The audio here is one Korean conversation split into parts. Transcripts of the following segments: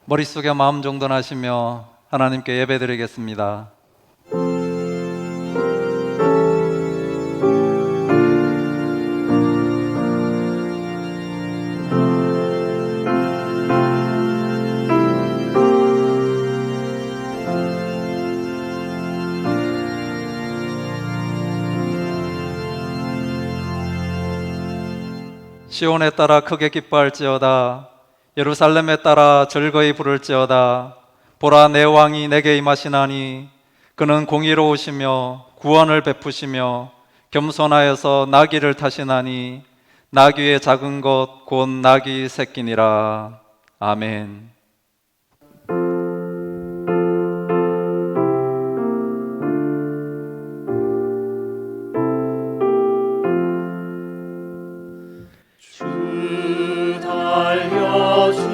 머릿속에 마음 정돈하시며 하나님께 예배드리겠습니다. 시온에 따라 크게 기뻐할지어다. 예루살렘에 따라 즐거이 부를지어다. 보라, 내 왕이 내게 임하시나니 그는 공의로우시며 구원을 베푸시며 겸손하여서 나귀를 타시나니 나귀의 작은 것 곧 나귀 새끼니라. 아멘. 주 달려 죽은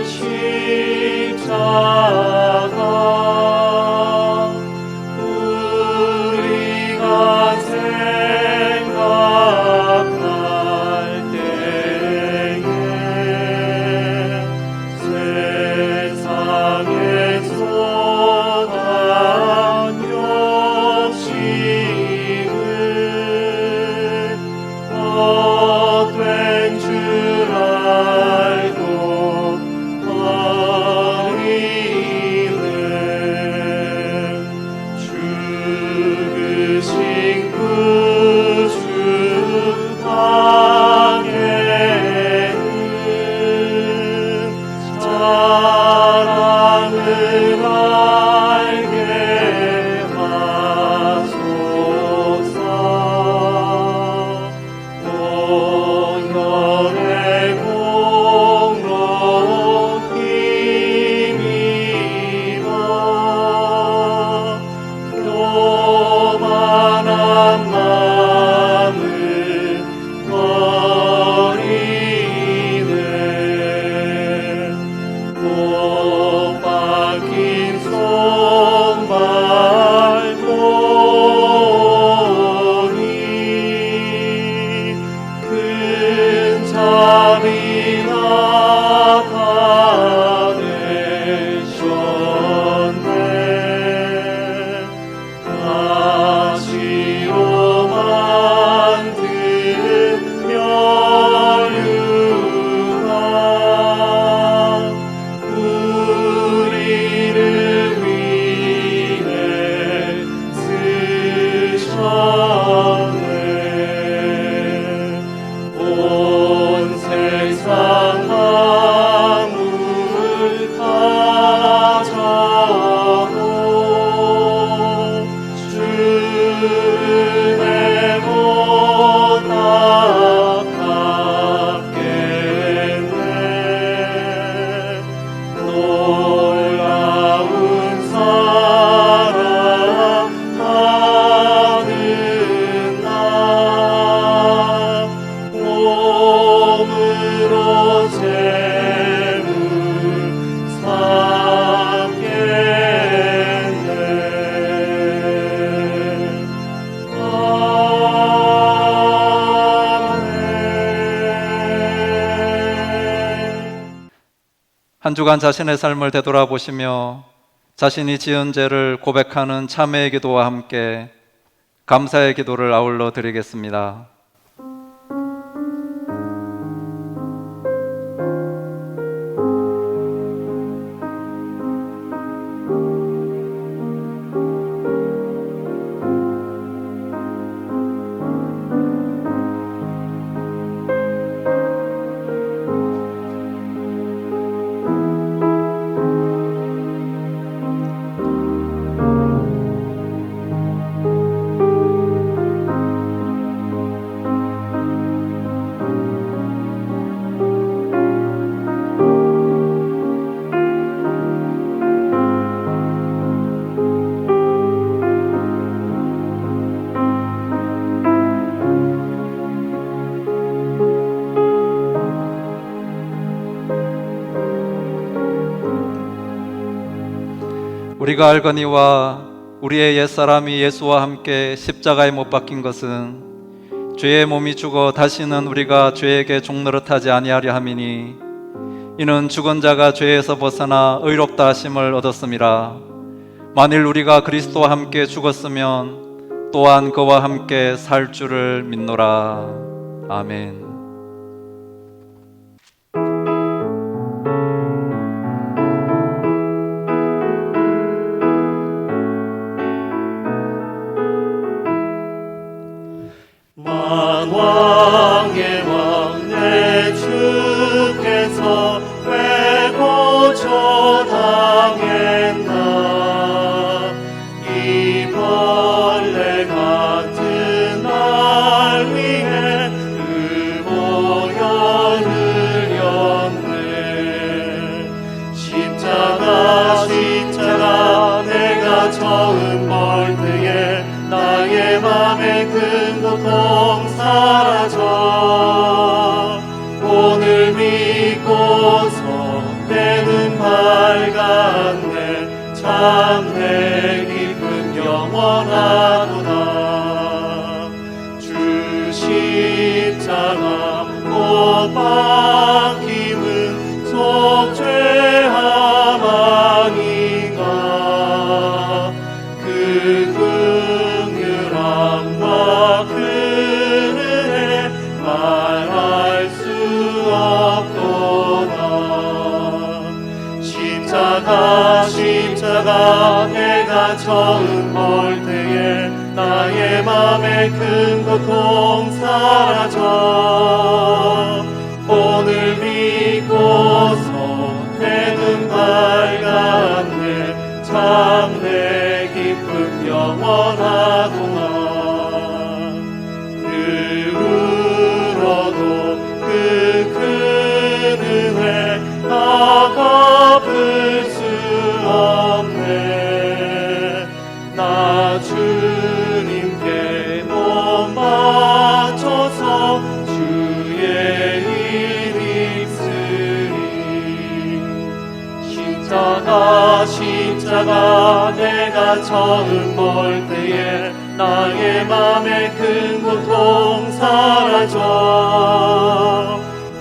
십자가 우리가 생각할 때에 세상에서 난 욕심을 헛된 줄 알고 버리는 죽으신 구주 방에는 사랑을 알게 하소서. 오혈의 공로 힘입어 교만한 마음을 버리네. 못 박힌 손발 보니 큰 잠이 나타내셨네. 가시로 만든 멸류관 우리를 위해 쓰셨네. 온 세상 만물 가져도 주의 못 아깝겠네. 놀라운 사랑 받은 나 몸으로 재물 삼겠네. 아멘. 한 주간 자신의 삶을 되돌아보시며 자신이 지은 죄를 고백하는 참회의 기도와 함께 감사의 기도를 아울러 드리겠습니다. 우리가 알거니와 우리의 옛사람이 예수와 함께 십자가에 못 박힌 것은 죄의 몸이 죽어 다시는 우리가 죄에게 종노릇하지 아니하려 함이니 이는 죽은 자가 죄에서 벗어나 의롭다 하심을 얻었음이라. 만일 우리가 그리스도와 함께 죽었으면 또한 그와 함께 살 줄을 믿노라. 아멘. 만왕의 왕 내 주께서 왜 고쳐당했나. 이 벌레 같은 날 위해 그 보혈을 흘렸네. 십자가 내가 처음 볼 때에 나의 맘에 큰 고통 사라져. 오늘 믿고서 내 눈 밝았네. 참 내 기쁨 영원하도다. 주 십자가 못 박힘은 속죄함 아닌가. 그 긍휼함과 그 은혜 말할 수 없도다. 십자가 내가 처음 볼 때에 나의 맘에 큰 고통 사라져. 오늘 믿고서 내 눈 밝았네. 참 내 기쁨 영원하도다. 누구로도 그 큰 은혜 다 갚을 수 없네. 나 주님께 몸 바쳐서 주의 일 입으리. 십자가 내가 처음 볼 때에 나의 맘에 큰 고통 사라져.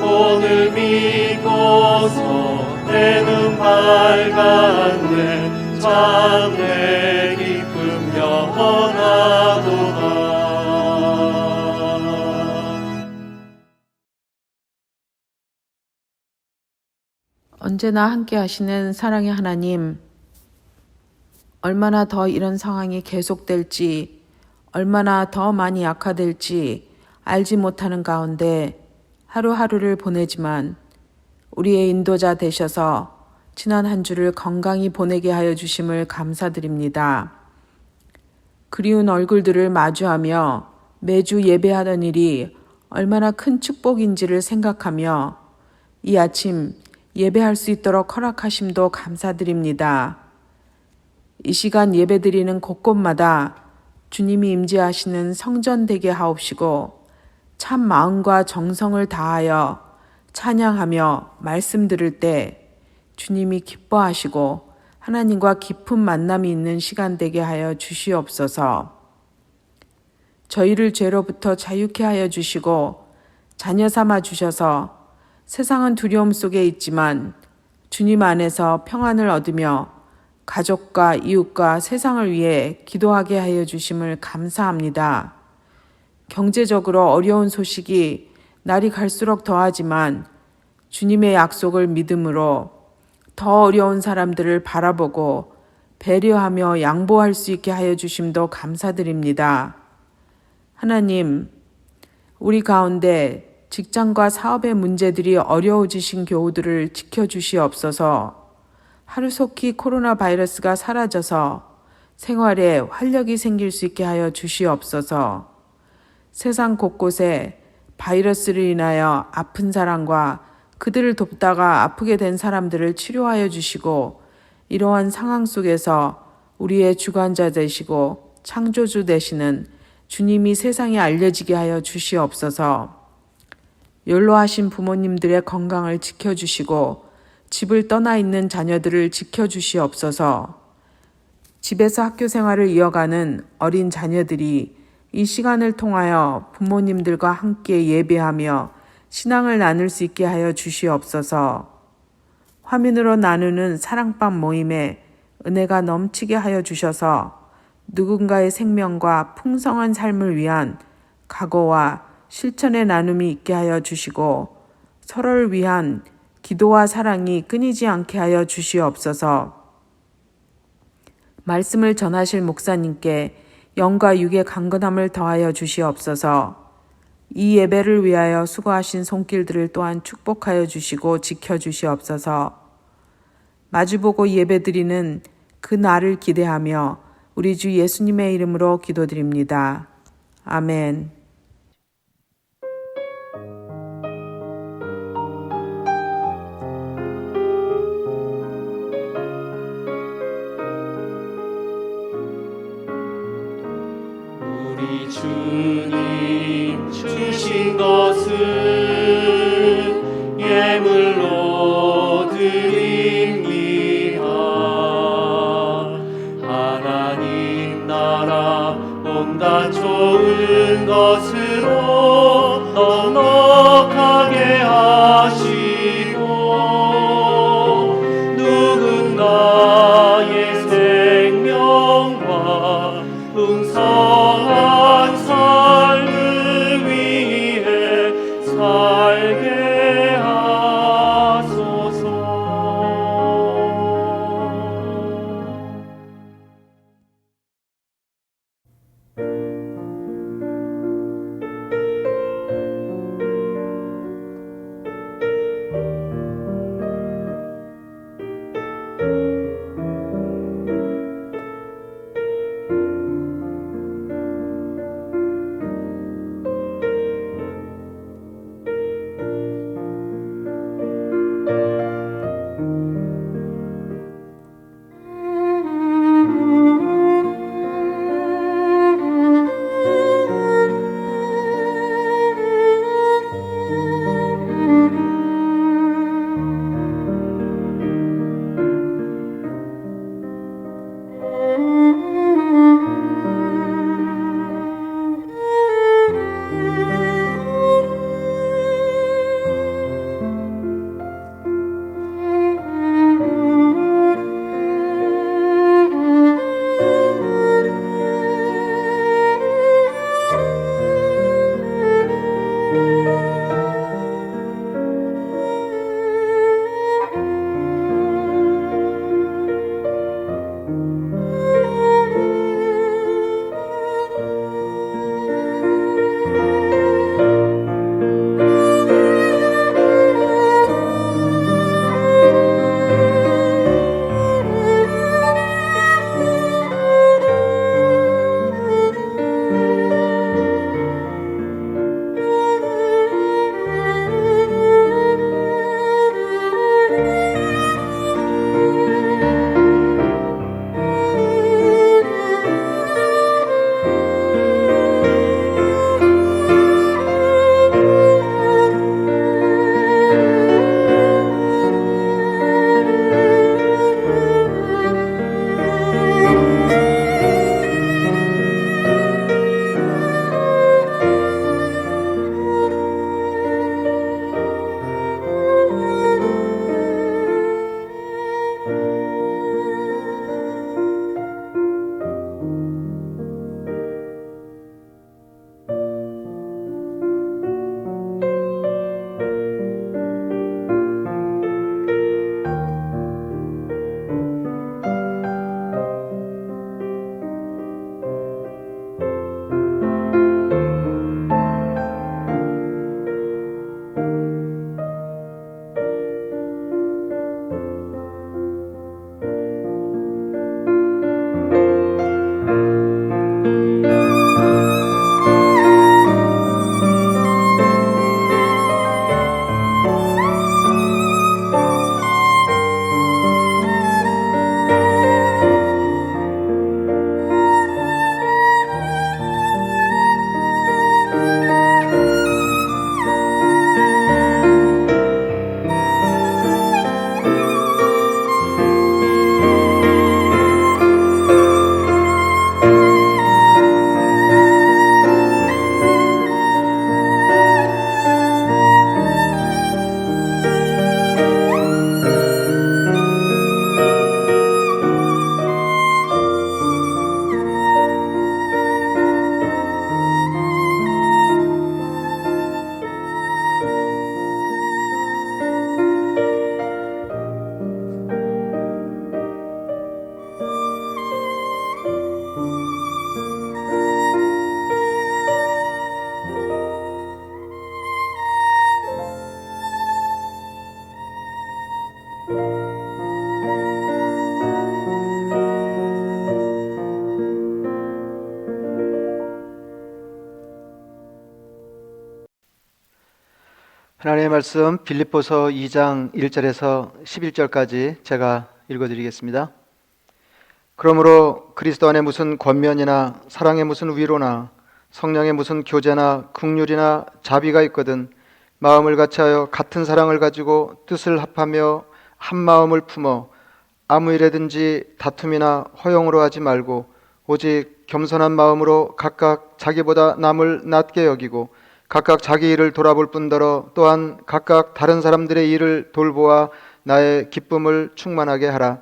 오늘 믿고서 내 눈 밝았네. 참 내 기쁨 영원하도다. 언제나 함께 하시는 사랑의 하나님, 얼마나 더 이런 상황이 계속될지, 얼마나 더 많이 악화될지 알지 못하는 가운데 하루하루를 보내지만 우리의 인도자 되셔서 지난 한 주를 건강히 보내게 하여 주심을 감사드립니다. 그리운 얼굴들을 마주하며 매주 예배하던 일이 얼마나 큰 축복인지를 생각하며 이 아침 예배할 수 있도록 허락하심도 감사드립니다. 이 시간 예배드리는 곳곳마다 주님이 임재하시는 성전 되게 하옵시고 참 마음과 정성을 다하여 찬양하며 말씀 들을 때 주님이 기뻐하시고 하나님과 깊은 만남이 있는 시간 되게 하여 주시옵소서. 저희를 죄로부터 자유케 하여 주시고 자녀 삼아 주셔서 세상은 두려움 속에 있지만 주님 안에서 평안을 얻으며 가족과 이웃과 세상을 위해 기도하게 하여 주심을 감사합니다. 경제적으로 어려운 소식이 날이 갈수록 더하지만 주님의 약속을 믿음으로 더 어려운 사람들을 바라보고 배려하며 양보할 수 있게 하여 주심도 감사드립니다. 하나님, 우리 가운데 직장과 사업의 문제들이 어려워지신 교우들을 지켜주시옵소서. 하루속히 코로나 바이러스가 사라져서 생활에 활력이 생길 수 있게 하여 주시옵소서. 세상 곳곳에 바이러스를 인하여 아픈 사람과 그들을 돕다가 아프게 된 사람들을 치료하여 주시고 이러한 상황 속에서 우리의 주관자 되시고 창조주 되시는 주님이 세상에 알려지게 하여 주시옵소서. 연로하신 부모님들의 건강을 지켜주시고 집을 떠나 있는 자녀들을 지켜주시옵소서. 집에서 학교 생활을 이어가는 어린 자녀들이 이 시간을 통하여 부모님들과 함께 예배하며 신앙을 나눌 수 있게 하여 주시옵소서. 화면으로 나누는 사랑방 모임에 은혜가 넘치게 하여 주셔서 누군가의 생명과 풍성한 삶을 위한 각오와 실천의 나눔이 있게 하여 주시고 서로를 위한 기도와 사랑이 끊이지 않게 하여 주시옵소서. 말씀을 전하실 목사님께 영과 육의 강건함을 더하여 주시옵소서. 이 예배를 위하여 수고하신 손길들을 또한 축복하여 주시고 지켜 주시옵소서. 마주보고 예배드리는 그 날을 기대하며 우리 주 예수님의 이름으로 기도드립니다. 아멘. 우리 주님 주신 것은 예물로 드립니다. 하나님 나라 온갖 좋은 것으로 넉넉하게 하시고 누군가의 생명과 풍성한 삶을 위해 살게 하소서. 하나님의 말씀 빌립보서 2장 1절에서 11절까지 제가 읽어드리겠습니다. 그러므로 그리스도 안에 무슨 권면이나 사랑에 무슨 위로나 성령의 무슨 교제나 긍휼이나 자비가 있거든 마음을 같이하여 같은 사랑을 가지고 뜻을 합하며 한 마음을 품어 아무 일에든지 다툼이나 허용으로 하지 말고 오직 겸손한 마음으로 각각 자기보다 남을 낮게 여기고 각각 자기 일을 돌아볼 뿐더러 또한 각각 다른 사람들의 일을 돌보아 나의 기쁨을 충만하게 하라.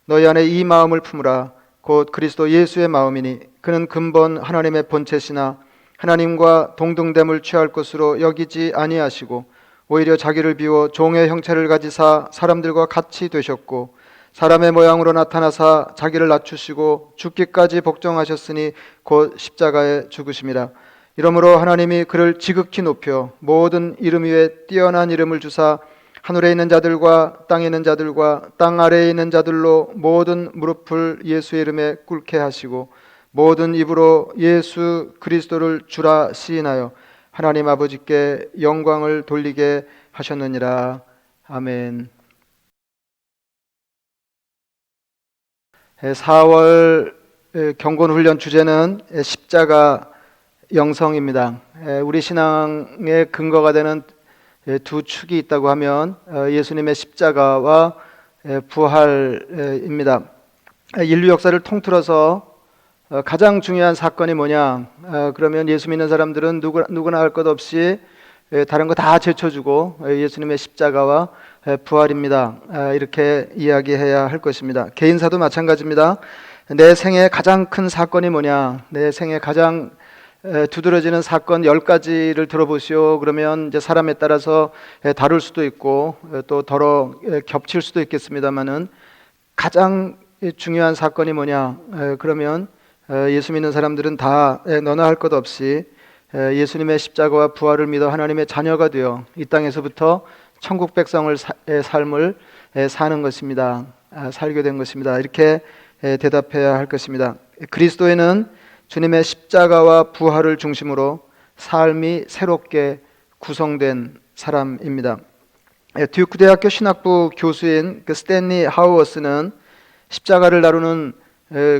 너희 안에 이 마음을 품으라. 곧 그리스도 예수의 마음이니 그는 근본 하나님의 본체시나 하나님과 동등됨을 취할 것으로 여기지 아니하시고 오히려 자기를 비워 종의 형체를 가지사 사람들과 같이 되셨고 사람의 모양으로 나타나사 자기를 낮추시고 죽기까지 복종하셨으니 곧 십자가에 죽으심이라. 이러므로 하나님이 그를 지극히 높여 모든 이름 위에 뛰어난 이름을 주사 하늘에 있는 자들과 땅에 있는 자들과 땅 아래에 있는 자들로 모든 무릎을 예수의 이름에 꿇게 하시고 모든 입으로 예수 그리스도를 주라 시인하여 하나님 아버지께 영광을 돌리게 하셨느니라. 아멘. 4월 경건훈련 주제는 십자가 영성입니다. 우리 신앙의 근거가 되는 두 축이 있다고 하면 예수님의 십자가와 부활입니다. 인류 역사를 통틀어서 가장 중요한 사건이 뭐냐? 그러면 예수 믿는 사람들은 누구나 할 것 없이 다른 거 다 제쳐주고 예수님의 십자가와 부활입니다. 이렇게 이야기해야 할 것입니다. 개인사도 마찬가지입니다. 내 생애 가장 큰 사건이 뭐냐? 내 생애 가장 두드러지는 사건 10가지를 들어보시오. 그러면 이제 사람에 따라서 다를 수도 있고 또 더러 겹칠 수도 있겠습니다만은 가장 중요한 사건이 뭐냐? 그러면 예수 믿는 사람들은 다 너나 할 것 없이 예수님의 십자가와 부활을 믿어 하나님의 자녀가 되어 이 땅에서부터 천국 백성의 삶을 사는 것입니다. 살게 된 것입니다. 이렇게 대답해야 할 것입니다. 그리스도에는 주님의 십자가와 부활을 중심으로 삶이 새롭게 구성된 사람입니다. 듀크 대학교 신학부 교수인 스탠리 하우어스는 십자가를 다루는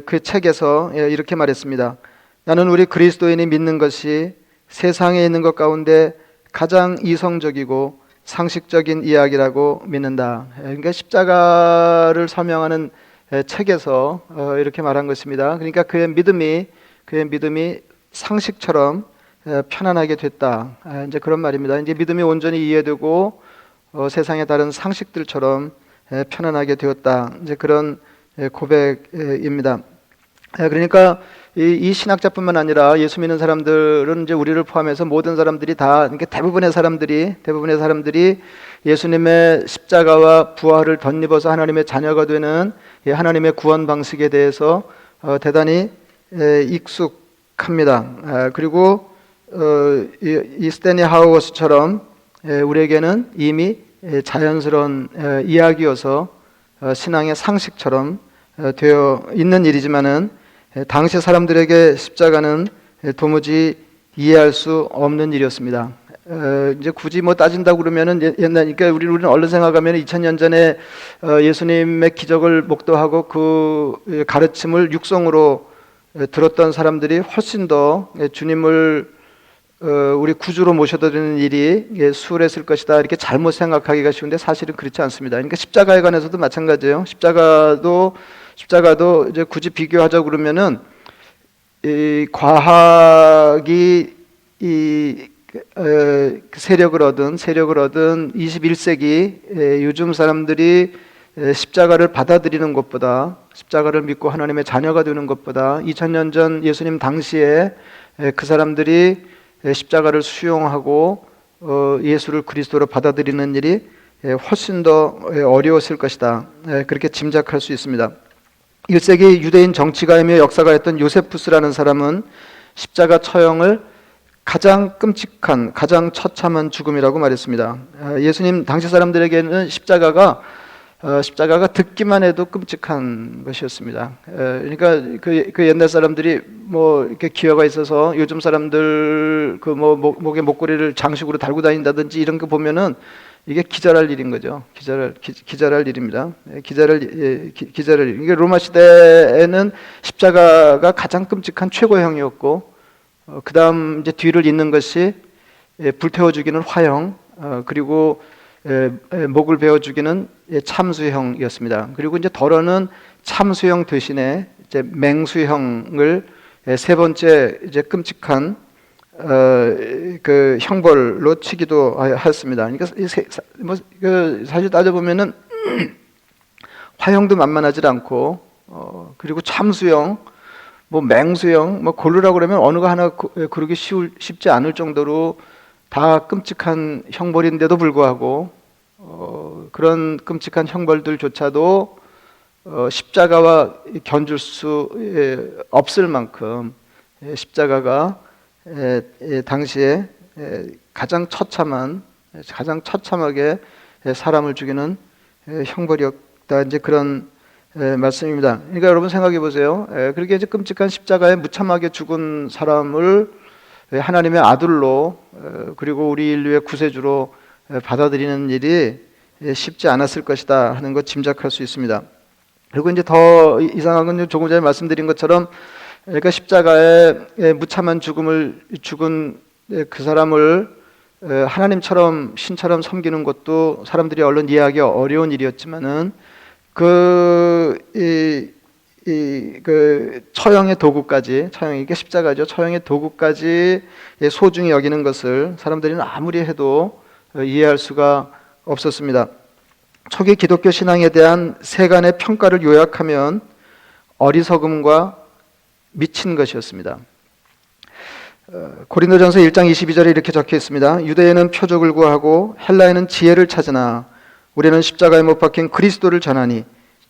그 책에서 이렇게 말했습니다. 나는 우리 그리스도인이 믿는 것이 세상에 있는 것 가운데 가장 이성적이고 상식적인 이야기라고 믿는다. 그러니까 십자가를 설명하는 책에서 이렇게 말한 것입니다. 그러니까 그의 믿음이 상식처럼 편안하게 됐다. 이제 그런 말입니다. 이제 믿음이 온전히 이해되고 세상의 다른 상식들처럼 편안하게 되었다. 이제 그런 고백입니다. 그러니까 이 신학자뿐만 아니라 예수 믿는 사람들은 이제 우리를 포함해서 모든 사람들이 다, 그러니까 대부분의 사람들이 예수님의 십자가와 부활을 덧입어서 하나님의 자녀가 되는 하나님의 구원 방식에 대해서 대단히 익숙합니다. 그리고 이 스탠리 하우어스처럼 우리에게는 이미 자연스러운 이야기여서 신앙의 상식처럼 되어 있는 일이지만은 당시 사람들에게 십자가는 도무지 이해할 수 없는 일이었습니다. 이제 굳이 뭐 따진다고 그러면은 옛날, 그러니까 우리는 얼른 생각하면 2000년 전에 예수님의 기적을 목도하고 그 가르침을 육성으로 들었던 사람들이 훨씬 더 주님을 우리 구주로 모셔드리는 일이 수월했을 것이다, 이렇게 잘못 생각하기가 쉬운데 사실은 그렇지 않습니다. 그러니까 십자가에 관해서도 마찬가지예요. 십자가도 이제 굳이 비교하자 그러면은 이 과학이 세력을 얻은 21세기 요즘 사람들이 십자가를 받아들이는 것보다, 십자가를 믿고 하나님의 자녀가 되는 것보다 2000년 전 예수님 당시에 그 사람들이 십자가를 수용하고 예수를 그리스도로 받아들이는 일이 훨씬 더 어려웠을 것이다, 그렇게 짐작할 수 있습니다. 1세기 유대인 정치가이며 역사가였던 요세푸스라는 사람은 십자가 처형을 가장 끔찍한, 가장 처참한 죽음이라고 말했습니다. 예수님 당시 사람들에게는 십자가가 십자가가 듣기만 해도 끔찍한 것이었습니다. 그러니까 그 옛날 사람들이 뭐 이렇게 기여가 있어서 요즘 사람들 그 뭐 목에 목걸이를 장식으로 달고 다닌다든지 이런 거 보면은 이게 기절할 일인 거죠. 기절할 일입니다. 기절할 일. 이게 로마 시대에는 십자가가 가장 끔찍한 최고형이었고, 그 다음 이제 뒤를 잇는 것이 불태워 죽이는 화형, 그리고 목을 베어 죽이는 참수형이었습니다. 그리고 이제 덜어는 참수형 대신에 이제 맹수형을 세 번째 이제 끔찍한 그 형벌로 치기도 하였습니다. 그러니까 사실 따져보면은 화형도 만만하지 않고, 그리고 참수형, 뭐 맹수형, 뭐 고르라고 그러면 어느 거 하나 고르기 쉽지 않을 정도로 다 끔찍한 형벌인데도 불구하고 그런 끔찍한 형벌들조차도 십자가와 견줄 수 없을 만큼 십자가가 당시에 가장 처참하게 사람을 죽이는 형벌이었다. 이제 그런 말씀입니다. 그러니까 여러분 생각해 보세요. 그렇게 이제 끔찍한 십자가에 무참하게 죽은 사람을 하나님의 아들로, 그리고 우리 인류의 구세주로 받아들이는 일이 쉽지 않았을 것이다 하는 것 짐작할 수 있습니다. 그리고 이제 더 이상한 건 조금 전에 말씀드린 것처럼, 그러니까 십자가에 무참한 죽음을 죽은 그 사람을 하나님처럼 신처럼 섬기는 것도 사람들이 얼른 이해하기 어려운 일이었지만은 그 처형의 도구까지, 이게 십자가죠. 처형의 도구까지 소중히 여기는 것을 사람들이 아무리 해도 이해할 수가 없었습니다. 초기 기독교 신앙에 대한 세간의 평가를 요약하면 어리석음과 미친 것이었습니다. 고린도전서 1장 22절에 이렇게 적혀 있습니다. 유대인은 표적을 구하고 헬라인은 지혜를 찾으나 우리는 십자가에 못 박힌 그리스도를 전하니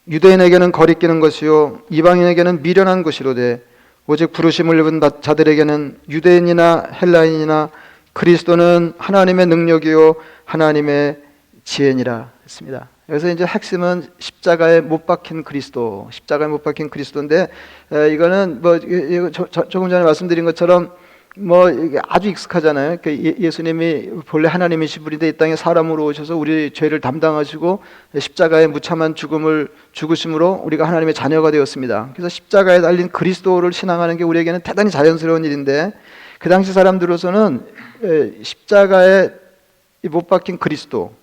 유대인에게는 거리끼는 것이요 이방인에게는 미련한 것이로되 오직 부르심을 입은 자들에게는 유대인이나 헬라인이나 그리스도는 하나님의 능력이요 하나님의 지혜니라 했습니다. 그래서 이제 핵심은 십자가에 못 박힌 그리스도인데, 이거는 뭐 조금 전에 말씀드린 것처럼 뭐 아주 익숙하잖아요. 예수님이 본래 하나님이신 분인데 이 땅에 사람으로 오셔서 우리 죄를 담당하시고 십자가의 무참한 죽음을 죽으심으로 우리가 하나님의 자녀가 되었습니다. 그래서 십자가에 달린 그리스도를 신앙하는 게 우리에게는 대단히 자연스러운 일인데, 그 당시 사람들로서는 십자가에 못 박힌 그리스도가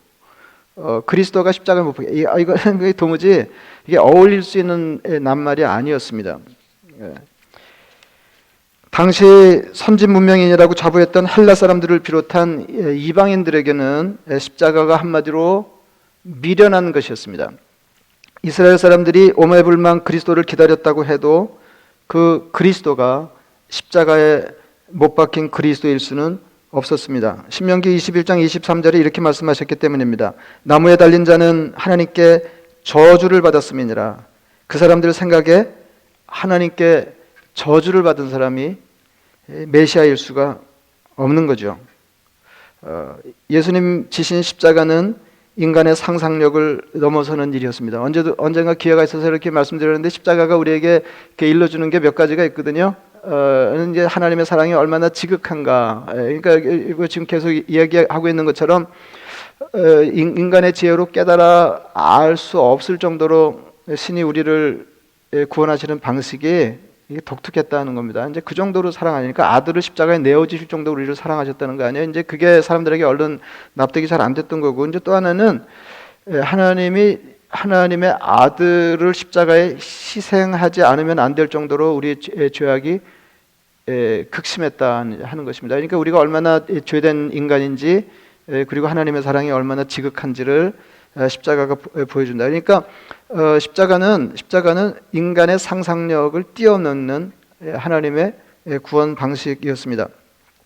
십자가에 못 박힌, 이거는 도무지 이게 어울릴 수 있는 낱말이 아니었습니다. 당시 선진 문명인이라고 자부했던 헬라 사람들을 비롯한 이방인들에게는 십자가가 한마디로 미련한 것이었습니다. 이스라엘 사람들이 오매불망 그리스도를 기다렸다고 해도 그 그리스도가 십자가에 못 박힌 그리스도일 수는 없었습니다. 신명기 21장 23절에 이렇게 말씀하셨기 때문입니다. 나무에 달린 자는 하나님께 저주를 받았음이니라. 그 사람들 생각에 하나님께 저주를 받은 사람이 메시아일 수가 없는 거죠. 예수님 지신 십자가는 인간의 상상력을 넘어서는 일이었습니다. 언젠가 기회가 있어서 이렇게 말씀드렸는데, 십자가가 우리에게 이렇게 일러주는 게 몇 가지가 있거든요. 이제 하나님의 사랑이 얼마나 지극한가. 그러니까 이거 지금 계속 이야기하고 있는 것처럼 인간의 지혜로 깨달아 알 수 없을 정도로 신이 우리를 구원하시는 방식이 이게 독특했다는 겁니다. 이제 그 정도로 사랑하니까 아들을 십자가에 내어주실 정도로 우리를 사랑하셨다는 거 아니에요? 이제 그게 사람들에게 얼른 납득이 잘 안 됐던 거고, 이제 또 하나는 하나님의 아들을 십자가에 희생하지 않으면 안 될 정도로 우리의 죄악이 극심했다 하는 것입니다. 그러니까 우리가 얼마나 죄된 인간인지, 그리고 하나님의 사랑이 얼마나 지극한지를 십자가가 보여준다. 그러니까 십자가는 인간의 상상력을 뛰어넘는 하나님의 구원 방식이었습니다.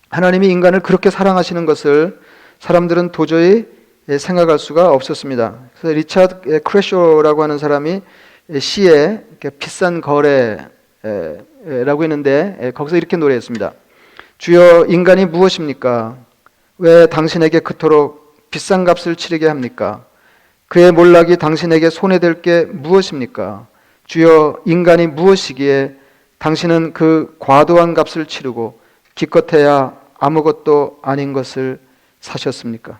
하나님이 인간을 그렇게 사랑하시는 것을 사람들은 도저히 생각할 수가 없었습니다. 그래서 리차드 크래쇼라고 하는 사람이 시에 비싼 거래라고 했는데, 거기서 이렇게 노래했습니다. 주여, 인간이 무엇입니까? 왜 당신에게 그토록 비싼 값을 치르게 합니까? 그의 몰락이 당신에게 손해될 게 무엇입니까? 주여, 인간이 무엇이기에 당신은 그 과도한 값을 치르고 기껏해야 아무것도 아닌 것을 사셨습니까?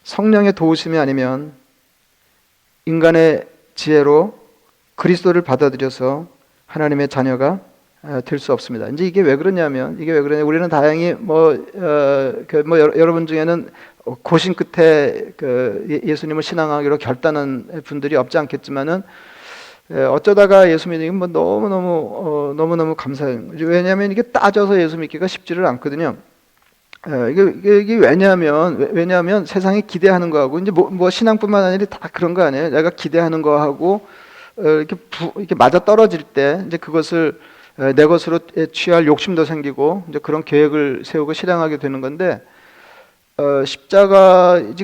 성령의 도우심이 아니면 인간의 지혜로 그리스도를 받아들여서 하나님의 자녀가 될 수 없습니다. 이제 이게 왜 그러냐면, 우리는 다행히 여러분 중에는 고심 끝에 예수님을 신앙하기로 결단한 분들이 없지 않겠지만은, 어쩌다가 예수 믿는 게 너무너무 감사해요. 왜냐하면 이게 따져서 예수 믿기가 쉽지를 않거든요. 이게 왜냐하면 세상이 기대하는 거하고, 이제 뭐 신앙뿐만 아니라 다 그런 거 아니에요. 내가 기대하는 거하고 이렇게 맞아 떨어질 때 이제 그것을 내 것으로 취할 욕심도 생기고, 이제 그런 계획을 세우고 실행하게 되는 건데, 십자가에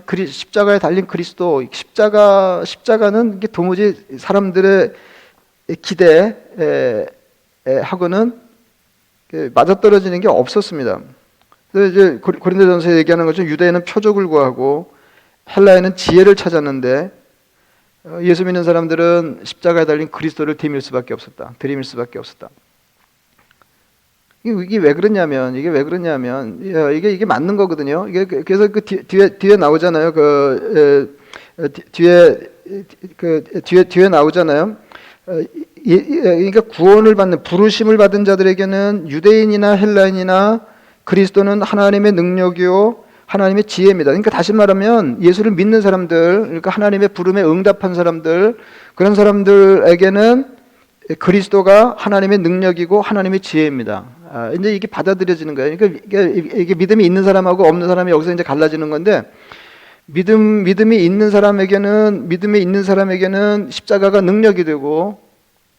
달린 그리스도, 십자가는 이게 도무지 사람들의 기대하고는 맞아떨어지는 게 없었습니다. 그래서 이제 고린도전서에 얘기하는 것처럼 유대인은 표적을 구하고 헬라인은 지혜를 찾았는데, 예수 믿는 사람들은 십자가에 달린 그리스도를 들이밀 수밖에 없었다. 이게 왜 그러냐면 이게 맞는 거거든요. 그래서 그 뒤에 나오잖아요. 뒤에 나오잖아요. 그러니까 구원을 받는, 부르심을 받은 자들에게는 유대인이나 헬라인이나 그리스도는 하나님의 능력이요 하나님의 지혜입니다. 그러니까 다시 말하면 예수를 믿는 사람들, 그러니까 하나님의 부름에 응답한 사람들, 그런 사람들에게는 그리스도가 하나님의 능력이고 하나님의 지혜입니다. 이제 이게 받아들여지는 거예요. 그러니까 이게 믿음이 있는 사람하고 없는 사람이 여기서 이제 갈라지는 건데, 믿음이 있는 사람에게는 십자가가 능력이 되고,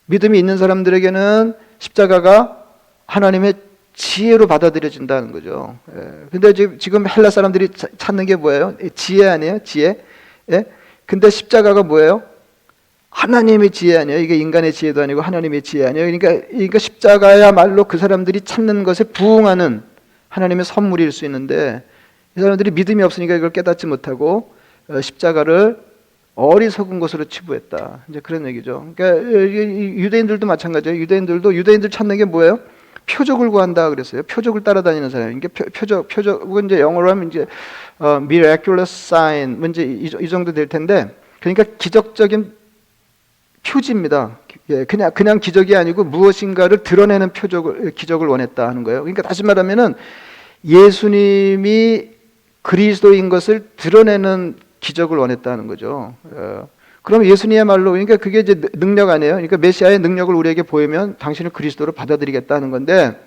믿음이 있는 사람들에게는 십자가가 하나님의 지혜로 받아들여진다는 거죠. 근데 지금 헬라 사람들이 찾는 게 뭐예요? 지혜 아니에요? 지혜? 예? 근데 십자가가 뭐예요? 하나님의 지혜 아니에요? 이게 인간의 지혜도 아니고 하나님의 지혜 아니에요? 그러니까 십자가야말로 그 사람들이 찾는 것에 부응하는 하나님의 선물일 수 있는데, 이 사람들이 믿음이 없으니까 이걸 깨닫지 못하고 십자가를 어리석은 것으로 치부했다. 이제 그런 얘기죠. 그러니까 유대인들도 마찬가지예요. 유대인들 찾는 게 뭐예요? 표적을 구한다 그랬어요. 표적을 따라다니는 사람. 이게 표적은 이제 영어로 하면 이제 miraculous sign, 이제 이 정도 될 텐데, 그러니까 기적적인 표지입니다. 그냥 기적이 아니고 무엇인가를 드러내는 기적을 원했다 하는 거예요. 그러니까 다시 말하면은 예수님이 그리스도인 것을 드러내는 기적을 원했다는 거죠. 그럼 예수님야말로, 그러니까 그게 이제 능력 아니에요. 그러니까 메시아의 능력을 우리에게 보이면 당신을 그리스도로 받아들이겠다는 건데,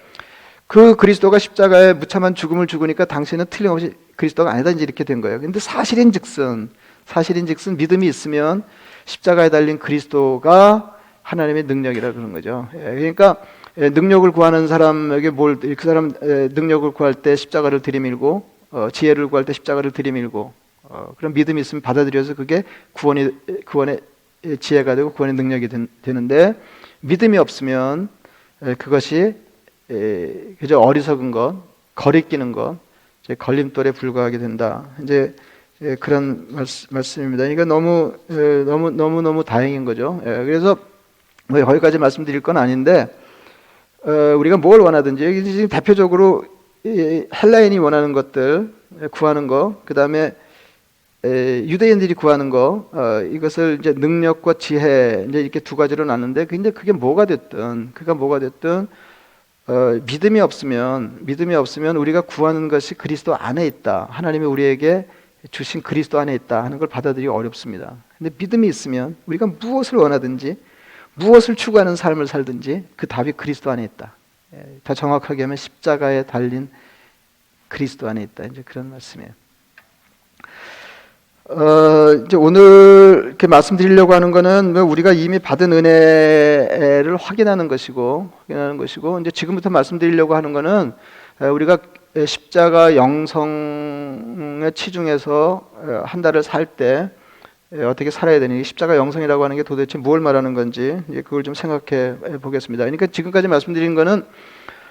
그 그리스도가 십자가에 무참한 죽음을 죽으니까 당신은 틀림없이 그리스도가 아니다, 이제 이렇게 된 거예요. 근데 사실인즉슨 믿음이 있으면 십자가에 달린 그리스도가 하나님의 능력이라 그런 거죠. 그러니까 능력을 구하는 사람에게 그 사람 능력을 구할 때 십자가를 들이밀고, 지혜를 구할 때 십자가를 들이밀고, 그런 믿음이 있으면 받아들여서 그게 구원의 지혜가 되고 구원의 능력이 되는데, 믿음이 없으면 그것이 그저 어리석은 것, 거리끼는 것, 걸림돌에 불과하게 된다. 이제 그런 말씀입니다. 그러니까 너무 다행인 거죠. 그래서 거기까지 말씀드릴 건 아닌데, 우리가 뭘 원하든지 지금 대표적으로 헬라인이 원하는 것들 구하는 거, 그 다음에 유대인들이 구하는 거, 이것을 이제 능력과 지혜, 이제 이렇게 두 가지로 나누는데, 근데 그게 뭐가 됐든 믿음이 없으면 우리가 구하는 것이 그리스도 안에 있다, 하나님이 우리에게 주신 그리스도 안에 있다 하는 걸 받아들이기 어렵습니다. 근데 믿음이 있으면 우리가 무엇을 원하든지, 무엇을 추구하는 삶을 살든지 그 답이 그리스도 안에 있다. 더 정확하게 하면 십자가에 달린 그리스도 안에 있다. 이제 그런 말씀이에요. 이제 오늘 이렇게 말씀드리려고 하는 거는 우리가 이미 받은 은혜를 확인하는 것이고, 이제 지금부터 말씀드리려고 하는 거는 우리가 십자가 영성에 치중해서 한 달을 살 때 어떻게 살아야 되는지, 십자가 영성이라고 하는 게 도대체 뭘 말하는 건지 그걸 좀 생각해 보겠습니다. 그러니까 지금까지 말씀드린 거는,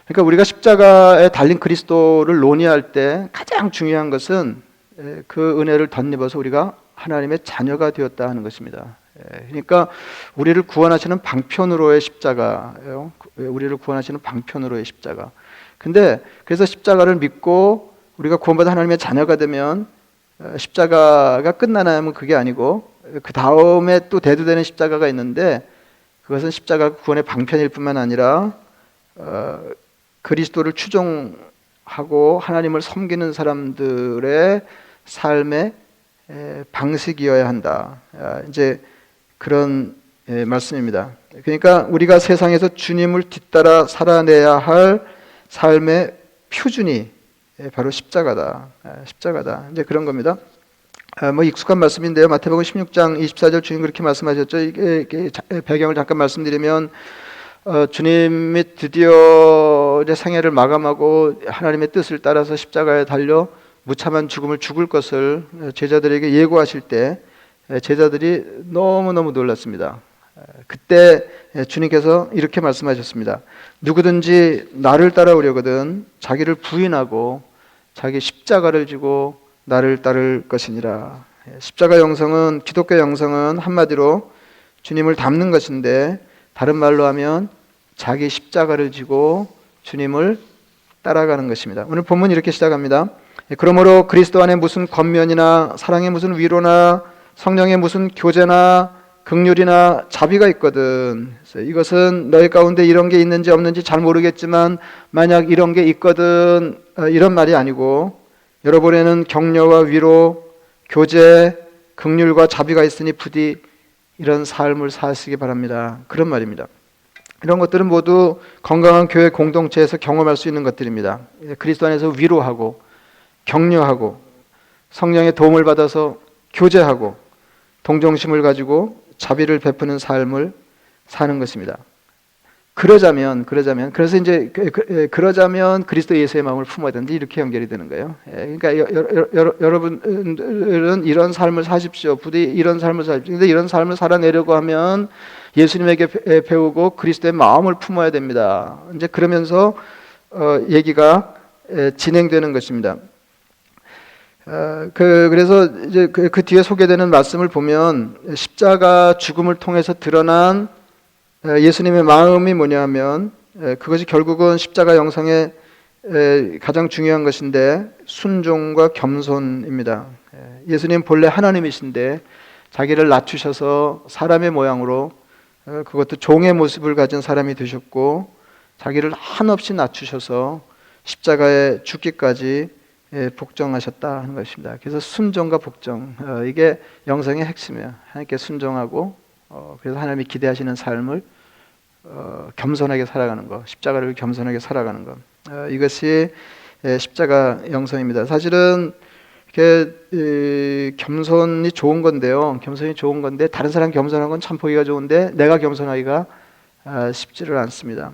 그러니까 우리가 십자가에 달린 그리스도를 논의할 때 가장 중요한 것은 그 은혜를 덧입어서 우리가 하나님의 자녀가 되었다 하는 것입니다. 그러니까 우리를 구원하시는 방편으로의 십자가예요. 우리를 구원하시는 방편으로의 십자가. 근데 그래서 십자가를 믿고 우리가 구원받아 하나님의 자녀가 되면 십자가가 끝나나 하면 그게 아니고 그 다음에 또 대두되는 십자가가 있는데 그것은 십자가 구원의 방편일 뿐만 아니라 그리스도를 추종하고 하나님을 섬기는 사람들의 삶의 방식이어야 한다. 이제 그런 말씀입니다. 그러니까 우리가 세상에서 주님을 뒤따라 살아내야 할 삶의 표준이 바로 십자가다. 십자가다. 이제 그런 겁니다. 뭐 익숙한 말씀인데요. 마태복음 16장 24절 주님 그렇게 말씀하셨죠. 이게 배경을 잠깐 말씀드리면 주님이 드디어 이제 생애를 마감하고 하나님의 뜻을 따라서 십자가에 달려 무참한 죽음을 죽을 것을 제자들에게 예고하실 때 제자들이 너무너무 놀랐습니다. 그때 주님께서 이렇게 말씀하셨습니다. 누구든지 나를 따라오려거든 자기를 부인하고 자기 십자가를 지고 나를 따를 것이니라. 십자가 영성은 기독교 영성은 한마디로 주님을 닮는 것인데 다른 말로 하면 자기 십자가를 지고 주님을 따라가는 것입니다. 오늘 본문 이렇게 시작합니다. 그러므로 그리스도 안에 무슨 겉면이나 사랑의 무슨 위로나 성령의 무슨 교제나 긍휼이나 자비가 있거든. 이것은 너희 가운데 이런 게 있는지 없는지 잘 모르겠지만 만약 이런 게 있거든 이런 말이 아니고 여러분에는 격려와 위로, 교제, 긍휼과 자비가 있으니 부디 이런 삶을 사시기 바랍니다. 그런 말입니다. 이런 것들은 모두 건강한 교회 공동체에서 경험할 수 있는 것들입니다. 그리스도 안에서 위로하고 격려하고 성령의 도움을 받아서 교제하고 동정심을 가지고 자비를 베푸는 삶을 사는 것입니다. 그러자면 그리스도 예수의 마음을 품어야 되는데 이렇게 연결이 되는 거예요. 그러니까 여러분들은 이런 삶을 사십시오. 부디 이런 삶을 사십시오. 근데 이런 삶을 살아내려고 하면 예수님에게 배우고 그리스도의 마음을 품어야 됩니다. 이제 그러면서 얘기가 진행되는 것입니다. 그래서 이제 그 뒤에 소개되는 말씀을 보면 십자가 죽음을 통해서 드러난 예수님의 마음이 뭐냐면 그것이 결국은 십자가 영성의 가장 중요한 것인데 순종과 겸손입니다. 예수님 본래 하나님이신데 자기를 낮추셔서 사람의 모양으로 그것도 종의 모습을 가진 사람이 되셨고 자기를 한없이 낮추셔서 십자가에 죽기까지 복종하셨다 하는 것입니다. 그래서 순종과 복종 이게 영성의 핵심이에요. 하나님께 순종하고 그래서 하나님이 기대하시는 삶을 겸손하게 살아가는 것, 십자가를 겸손하게 살아가는 것 이것이 십자가 영성입니다. 사실은 이렇게 겸손이 좋은 건데요. 겸손이 좋은 건데 다른 사람 겸손한 건 참 보기가 좋은데 내가 겸손하기가 쉽지를 않습니다.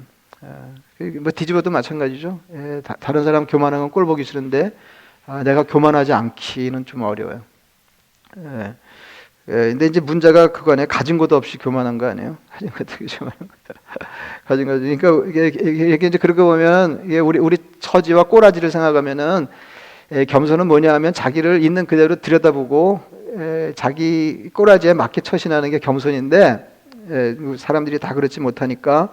뭐 뒤집어도 마찬가지죠. 다른 사람 교만한 건 꼴 보기 싫은데 내가 교만하지 않기는 좀 어려워요. 근데 이제 문제가 그거 아니에요. 가진 것도 없이 교만한 거 아니에요? 가진 것도 교만한 거. 가진 거. 그러니까 이게 이제 그렇게 보면 이게 우리 처지와 꼬라지를 생각하면은 겸손은 뭐냐 하면 자기를 있는 그대로 들여다보고 자기 꼬라지에 맞게 처신하는 게 겸손인데 사람들이 다 그렇지 못하니까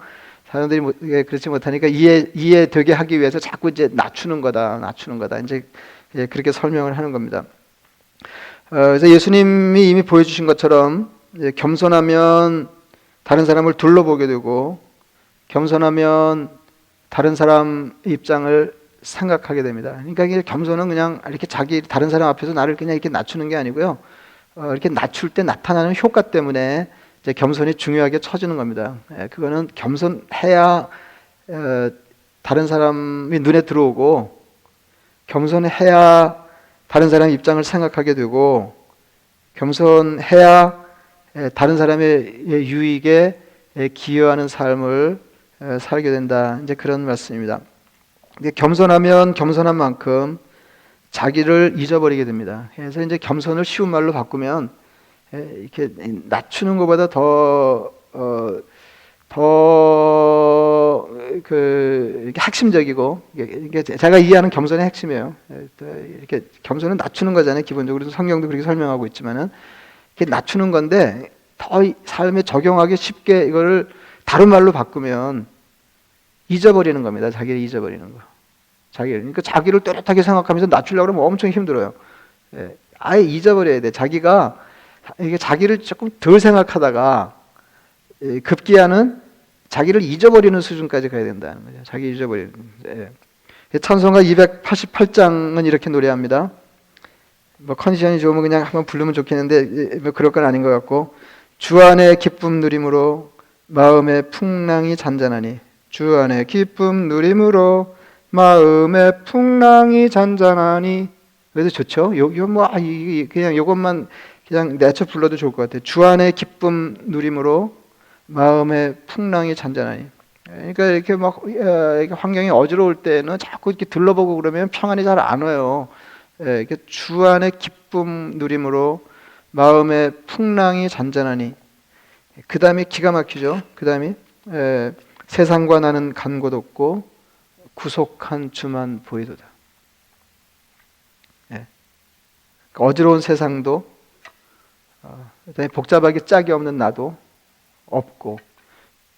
이해되게 하기 위해서 자꾸 이제 낮추는 거다. 이제 그렇게 설명을 하는 겁니다. 그래서 예수님이 이미 보여주신 것처럼 겸손하면 다른 사람을 둘러보게 되고 겸손하면 다른 사람 입장을 생각하게 됩니다. 그러니까 이게 겸손은 그냥 이렇게 다른 사람 앞에서 나를 그냥 이렇게 낮추는 게 아니고요. 이렇게 낮출 때 나타나는 효과 때문에 이제 겸손이 중요하게 처지는 겁니다. 그거는 겸손해야 다른 사람이 눈에 들어오고 겸손해야 다른 사람의 입장을 생각하게 되고 겸손해야 다른 사람의 유익에 기여하는 삶을 살게 된다. 이제 그런 말씀입니다. 겸손하면 겸손한 만큼 자기를 잊어버리게 됩니다. 그래서 이제 겸손을 쉬운 말로 바꾸면 이렇게 낮추는 것보다 더 이게 핵심적이고 이게 제가 이해하는 겸손의 핵심이에요. 이렇게 겸손은 낮추는 거잖아요. 기본적으로 성경도 그렇게 설명하고 있지만은 이게 낮추는 건데 더 삶에 적용하기 쉽게 이거를 다른 말로 바꾸면 잊어버리는 겁니다. 자기를 잊어버리는 거. 그러니까 자기를 또렷하게 생각하면서 낮추려고 그러면 엄청 힘들어요. 아예 잊어버려야 돼. 이게 자기를 조금 덜 생각하다가 급기야는 자기를 잊어버리는 수준까지 가야 된다는 거죠. 자기 잊어버리는. 찬송가 288장은 이렇게 노래합니다. 뭐 컨디션이 좋으면 그냥 한번 부르면 좋겠는데 뭐 그럴 건 아닌 것 같고, 주 안에 기쁨 누림으로 마음의 풍랑이 잔잔하니, 주 안에 기쁨 누림으로 마음의 풍랑이 잔잔하니. 그래도 좋죠. 그냥 이것만 그냥 내쳐 불러도 좋을 것 같아요. 주 안에 기쁨 누림으로 마음의 풍랑이 잔잔하니. 그러니까 이렇게 막 환경이 어지러울 때는 자꾸 이렇게 들러보고 그러면 평안이 잘 안 와요. 이렇게 주 안에 기쁨 누림으로 마음의 풍랑이 잔잔하니. 그 다음에 기가 막히죠. 그 다음에 세상과 나는 간 곳 없고 구속한 주만 보이도다. 어지러운 세상도, 그다음에 복잡하게 짝이 없는 나도 없고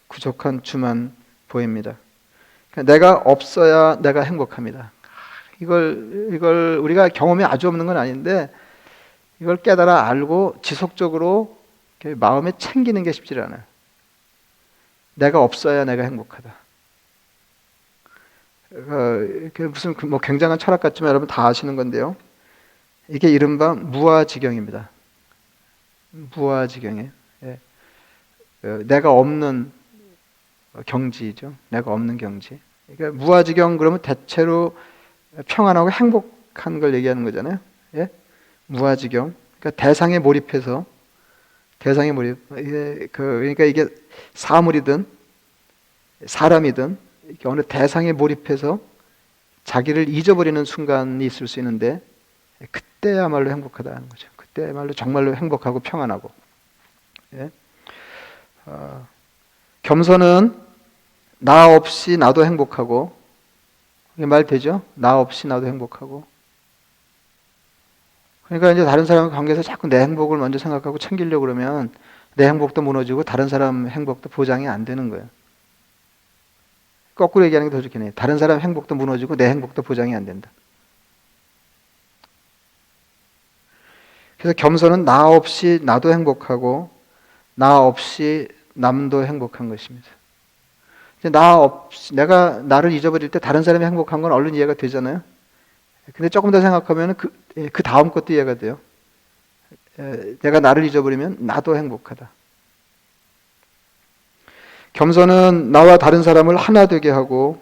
구속한 주만 보입니다. 그러니까 내가 없어야 내가 행복합니다. 이걸 우리가 경험이 아주 없는 건 아닌데 이걸 깨달아 알고 지속적으로 마음에 챙기는 게 쉽지 않아요. 내가 없어야 내가 행복하다. 무슨 뭐 굉장한 철학 같지만 여러분 다 아시는 건데요. 이게 이른바 무아지경입니다. 무아지경이에요. 내가 없는 경지죠. 내가 없는 경지. 그러니까 무아지경 그러면 대체로 평안하고 행복한 걸 얘기하는 거잖아요. 무아지경. 그러니까 대상에 몰입해서, 그러니까 이게 사물이든 사람이든 이렇게 어느 대상에 몰입해서 자기를 잊어버리는 순간이 있을 수 있는데 그때야말로 행복하다는 거죠. 그때야말로 정말로 행복하고 평안하고. 겸손은 나 없이 나도 행복하고, 이게 말 되죠? 나 없이 나도 행복하고. 그러니까 이제 다른 사람과 관계에서 자꾸 내 행복을 먼저 생각하고 챙기려고 그러면 내 행복도 무너지고 다른 사람 행복도 보장이 안 되는 거예요. 거꾸로 얘기하는 게 더 좋겠네요. 다른 사람 행복도 무너지고 내 행복도 보장이 안 된다. 그래서 겸손은 나 없이 나도 행복하고 나 없이 남도 행복한 것입니다. 내가 나를 잊어버릴 때 다른 사람이 행복한 건 얼른 이해가 되잖아요. 근데 조금 더 생각하면 그 다음 것도 이해가 돼요. 내가 나를 잊어버리면 나도 행복하다. 겸손은 나와 다른 사람을 하나 되게 하고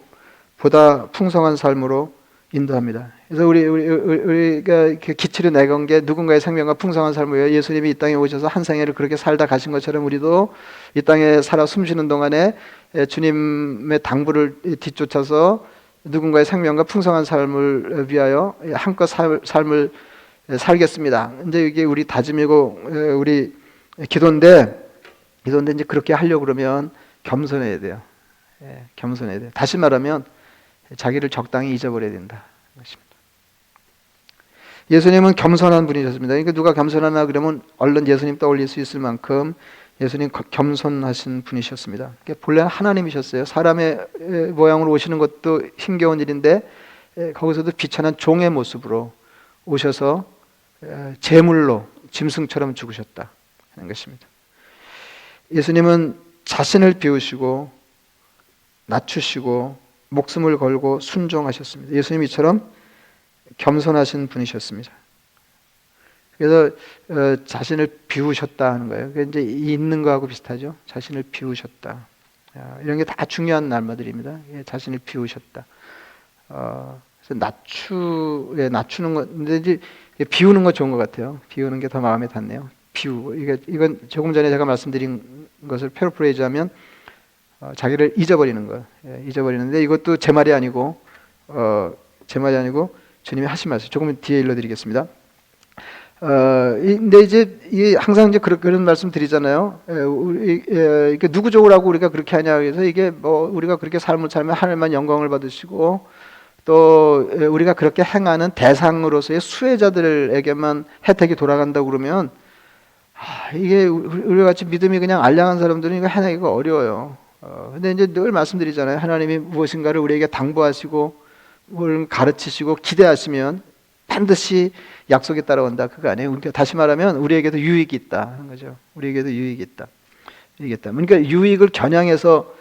보다 풍성한 삶으로 인도합니다. 그래서 우리가 기치를 내건 게 누군가의 생명과 풍성한 삶을 위해 예수님이 이 땅에 오셔서 한 생애를 그렇게 살다 가신 것처럼 우리도 이 땅에 살아 숨쉬는 동안에 주님의 당부를 뒤쫓아서 누군가의 생명과 풍성한 삶을 위하여 한껏 삶을 살겠습니다. 이제 이게 우리 다짐이고 우리 기도인데 이제 그렇게 하려고 그러면 겸손해야 돼요. 겸손해야 돼요. 다시 말하면 자기를 적당히 잊어버려야 된다. 예수님은 겸손한 분이셨습니다. 그러니까 누가 겸손하나 그러면 얼른 예수님 떠올릴 수 있을 만큼 예수님 겸손하신 분이셨습니다. 본래는 하나님이셨어요. 사람의 모양으로 오시는 것도 힘겨운 일인데 거기서도 비천한 종의 모습으로 오셔서 제물로 짐승처럼 죽으셨다 하는 것입니다. 예수님은 자신을 비우시고 낮추시고 목숨을 걸고 순종하셨습니다. 예수님 이처럼 겸손하신 분이셨습니다. 그래서 자신을 비우셨다 하는 거예요. 그게 이제 있는 거하고 비슷하죠. 자신을 비우셨다. 이런 게 다 중요한 말들입니다. 자신을 비우셨다. 그래서 낮추는 거, 근데 이제 비우는 거 좋은 것 같아요. 비우는 게 더 마음에 닿네요. 이건 조금 전에 제가 말씀드린 것을 패러프레이즈하면 자기를 잊어버리는 거, 잊어버리는데 이것도 제 말이 아니고 주님이 하신 말씀. 조금 뒤에 읽어드리겠습니다. 근데 이제 항상 이제 그런 말씀 드리잖아요. 이게 누구 좋으라고 우리가 그렇게 하냐. 그래서 이게 뭐 우리가 그렇게 삶을 살면 하나님만 영광을 받으시고 또 우리가 그렇게 행하는 대상으로서의 수혜자들에게만 혜택이 돌아간다고 그러면 이게 우리 같이 믿음이 그냥 알량한 사람들은 이거 해내기가 어려워요. 근데 이제 늘 말씀드리잖아요. 하나님이 무엇인가를 우리에게 당부하시고 뭘 가르치시고 기대하시면 반드시 약속에 따라온다. 그거 아니에요. 그러니까 다시 말하면 우리에게도 유익이 있다 하는 거죠. 우리에게도 유익이 있다. 유익이 있다. 그러니까 유익을 겨냥해서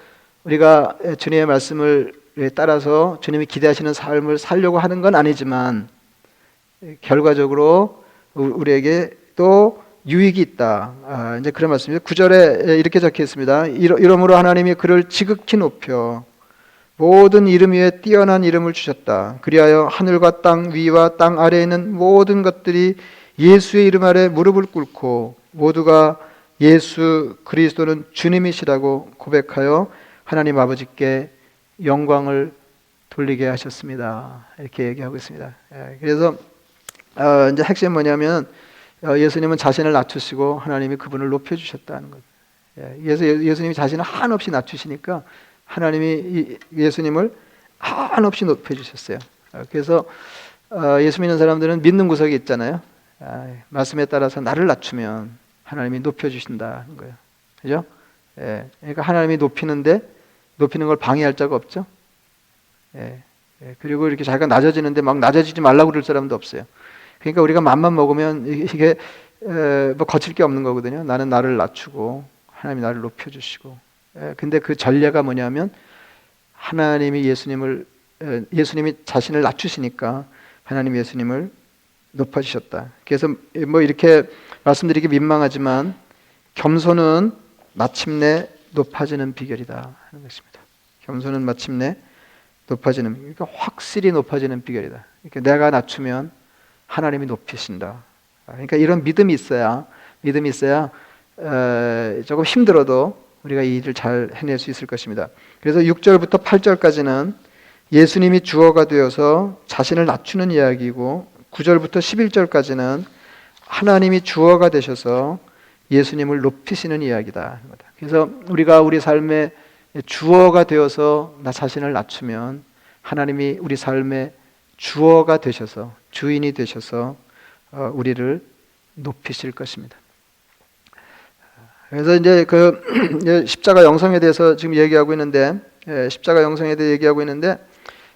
우리가 주님의 말씀을 따라서 주님이 기대하시는 삶을 살려고 하는 건 아니지만 결과적으로 우리에게 또 유익이 있다. 이제 그런 말씀입니다. 9절에 이렇게 적혀 있습니다. 이러므로 하나님이 그를 지극히 높여 모든 이름 위에 뛰어난 이름을 주셨다. 그리하여 하늘과 땅 위와 땅 아래에 있는 모든 것들이 예수의 이름 아래 무릎을 꿇고 모두가 예수 그리스도는 주님이시라고 고백하여 하나님 아버지께 영광을 돌리게 하셨습니다. 이렇게 얘기하고 있습니다. 그래서 이제 핵심은 뭐냐면 예수님은 자신을 낮추시고 하나님이 그분을 높여주셨다는 거죠. 예수님이 자신을 한없이 낮추시니까 하나님이 예수님을 한없이 높여주셨어요. 그래서 예수 믿는 사람들은 믿는 구석이 있잖아요. 말씀에 따라서 나를 낮추면 하나님이 높여주신다는 거예요. 그죠? 그러니까 하나님이 높이는 걸 방해할 자가 없죠. 그리고 이렇게 자기가 낮아지는데 막 낮아지지 말라고 그럴 사람도 없어요. 그러니까 우리가 맘만 먹으면 이게 뭐 거칠 게 없는 거거든요. 나는 나를 낮추고 하나님이 나를 높여주시고. 근데 그 전례가 뭐냐면 하나님이 예수님이 자신을 낮추시니까 하나님 예수님을 높아주셨다. 그래서 뭐 이렇게 말씀드리기 민망하지만 겸손은 마침내 높아지는 비결이다 하는 것입니다. 겸손은 마침내 높아지는, 그러니까 확실히 높아지는 비결이다. 그러니까 내가 낮추면 하나님이 높이신다. 그러니까 이런 믿음이 있어야 조금 힘들어도 우리가 이 일을 잘 해낼 수 있을 것입니다. 그래서 6절부터 8절까지는 예수님이 주어가 되어서 자신을 낮추는 이야기이고 9절부터 11절까지는 하나님이 주어가 되셔서 예수님을 높이시는 이야기다. 그래서 우리가 우리 삶의 주어가 되어서 나 자신을 낮추면 하나님이 우리 삶의 주어가 되셔서 주인이 되셔서 우리를 높이실 것입니다. 그래서 이제 십자가 영성에 대해서 지금 얘기하고 있는데 십자가 영성에 대해 얘기하고 있는데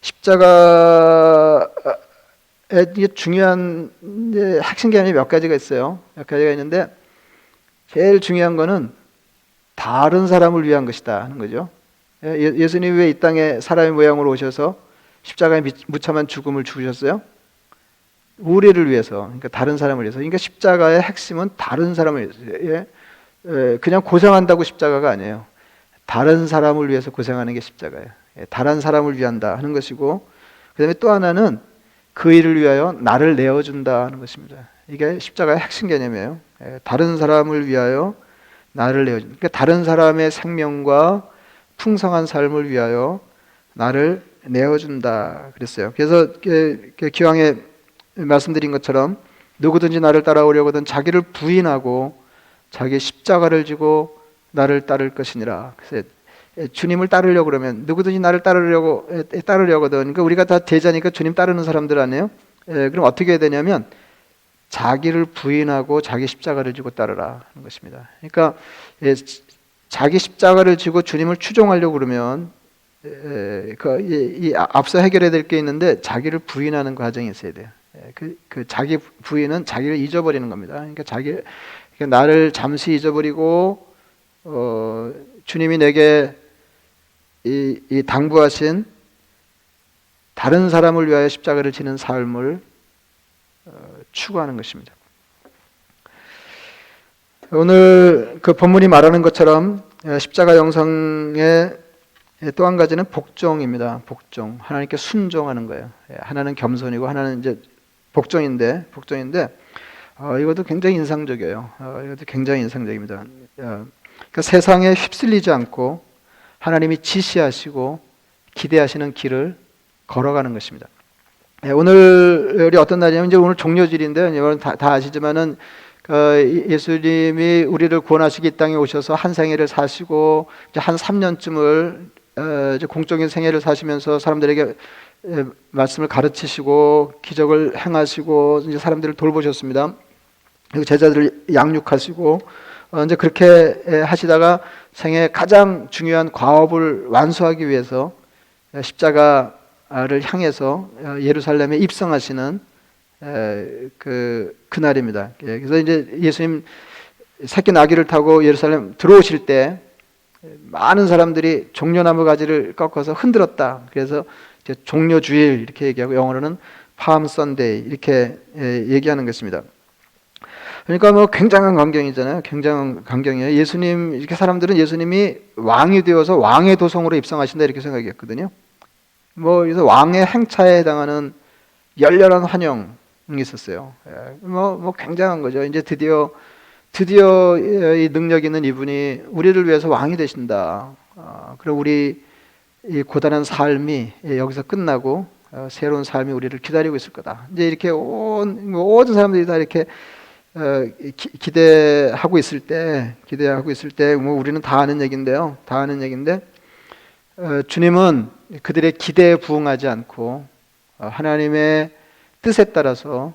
십자가의 중요한 핵심 개념이 몇 가지가 있어요. 몇 가지가 있는데 제일 중요한 거는 다른 사람을 위한 것이다 하는 거죠. 예수님이 왜 이 땅에 사람의 모양으로 오셔서 십자가에 무참한 죽음을 죽으셨어요? 우리를 위해서, 그러니까 다른 사람을 위해서. 그러니까 십자가의 핵심은 다른 사람을 위해서. 그냥 고생한다고 십자가가 아니에요. 다른 사람을 위해서 고생하는 게 십자가예요. 다른 사람을 위한다 하는 것이고, 그 다음에 또 하나는 그 일을 위하여 나를 내어준다 하는 것입니다. 이게 십자가의 핵심 개념이에요. 다른 사람을 위하여 나를 내어준다. 그러니까 다른 사람의 생명과 풍성한 삶을 위하여 나를 내어준다 그랬어요. 그래서 기왕에 말씀드린 것처럼 누구든지 나를 따라오려거든 자기를 부인하고 자기 십자가를 지고 나를 따를 것이니라. 그래서 주님을 따르려고 그러면 누구든지 나를 따르려거든. 그러니까 우리가 다 제자니까 주님 따르는 사람들 아니에요? 그럼 어떻게 해야 되냐면 자기를 부인하고 자기 십자가를 지고 따르라 하는 것입니다. 그러니까 자기 십자가를 지고 주님을 추종하려고 그러면 앞서 해결해야 될 게 있는데 자기를 부인하는 과정이 있어야 돼요. 그 자기 부인은 자기를 잊어버리는 겁니다. 그러니까 나를 잠시 잊어버리고 주님이 내게 이 당부하신 다른 사람을 위하여 십자가를 지는 삶을 추구하는 것입니다. 오늘 그 본문이 말하는 것처럼 십자가 영성의 또 한 가지는 복종입니다. 복종. 하나님께 순종하는 거예요. 하나는 겸손이고 하나는 이제 복종인데 이것도 굉장히 인상적이에요. 이것도 굉장히 인상적입니다. 그러니까 세상에 휩쓸리지 않고 하나님이 지시하시고 기대하시는 길을 걸어가는 것입니다. 오늘이 어떤 날이냐면 이제 오늘 종료질인데요. 여러분 다 아시지만은 예수님이 우리를 구원하시기 이 땅에 오셔서 한 생애를 사시고 이제 한 3년쯤을 이제 공적인 생애를 사시면서 사람들에게 말씀을 가르치시고 기적을 행하시고 이제 사람들을 돌보셨습니다. 그리고 제자들을 양육하시고 이제 그렇게 하시다가 생애 가장 중요한 과업을 완수하기 위해서 십자가를 향해서 예루살렘에 입성하시는 그날입니다. 그래서 이제 예수님 새끼 나귀를 타고 예루살렘 들어오실 때 많은 사람들이 종려나무 가지를 꺾어서 흔들었다. 그래서 이제 종려주일 이렇게 얘기하고 영어로는 palm Sunday 이렇게 얘기하는 것입니다. 그러니까 뭐 굉장한 광경이잖아요. 굉장한 광경이에요. 예수님 이렇게 사람들은 예수님이 왕이 되어서 왕의 도성으로 입성하신다 이렇게 생각했거든요. 뭐 그래서 왕의 행차에 해당하는 열렬한 환영이 있었어요. 뭐 굉장한 거죠. 이제 드디어 이 능력 있는 이분이 우리를 위해서 왕이 되신다. 그리고 우리 이 고단한 삶이 여기서 끝나고 새로운 삶이 우리를 기다리고 있을 거다. 이제 이렇게 모든 사람들이 다 이렇게 기대하고 있을 때 뭐 우리는 다 아는 얘기인데요. 다 아는 얘기인데 주님은 그들의 기대에 부응하지 않고 하나님의 뜻에 따라서